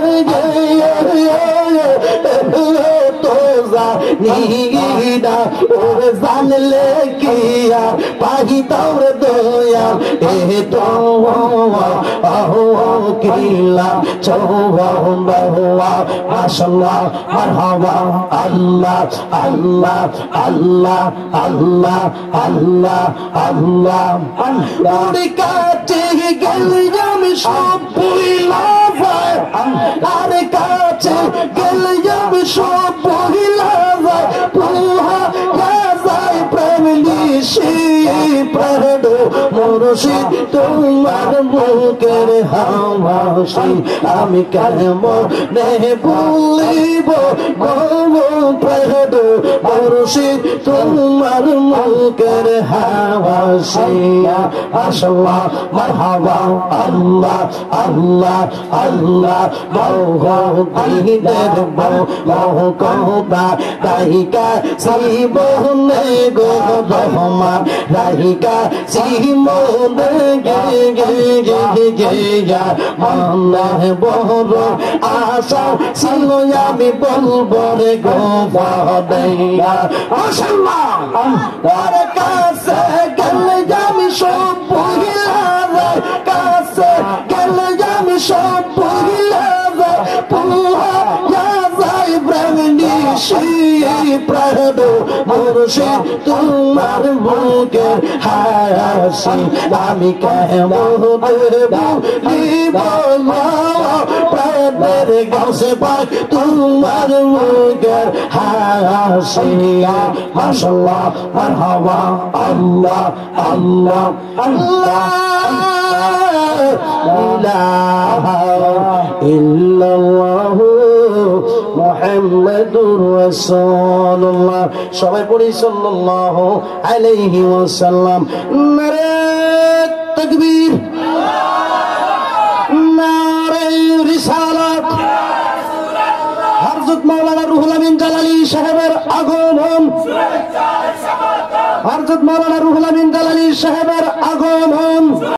তো জানিনা ওরে জানলে কিয়া পাহি তোর দয়া এ তো কিলা চৌবা মাশাআল্লাহ মারহাবা আল্লাহ আল্লাহ আল্লাহ আল্লাহ আল্লাহ আল্লাহ আল্লাহ কাছে গেলে আমি সব ভুলা যায় আর কাছে গেলে আমি সব ভুলা যায় পুহা যায় প্রেম নিশি প্রাণ মুর্শিদ তোমার বুকের হাওয়াসি আমি কেমন ভুলিব প্রাণ মুর্শিদ তোমার বুকের হাওয়াসি মাশাআল্লাহ মারহাবা আল্লাহ আল্লাহ আল্লাহ মৌহিদের মৌকবা রাহিকা শ্রীমোহনে গো রহমান রাহিকা শ্রীমোহনে গে মনে বড় আশা ছিল আমি বলবো রে গো বড়া মাশাআল্লাহ তার কাছে গেলে আমি সব ভুলিয়া যাই কাছে গেলে আমি সব ভুলিয়া যাই পুহা যায় প্রেম নিশি প্রাণ মুর্শিদ তোমার বুকের হাসি আমি কেমন ভুলিব প্রাণের গাছে পাই তোমার বুকের হাসি মাশাআল্লাহ মারহাবা আল্লাহ আল্লাহ আল্লাহ ইলাহা ইল্লাল্লাহু মুহাম্মাদুর রাসূলুল্লাহ সবাই পড়ি সাল্লাল্লাহু আলাইহি ওয়াসাল্লাম নারে তাকবীর নারে রিসালাত হযরত মাওলানা রুহুল আমিন জালালী সাহেবের আগমন হযরত মাওলানা রুহুল আমিন জালালী সাহেবের আগমন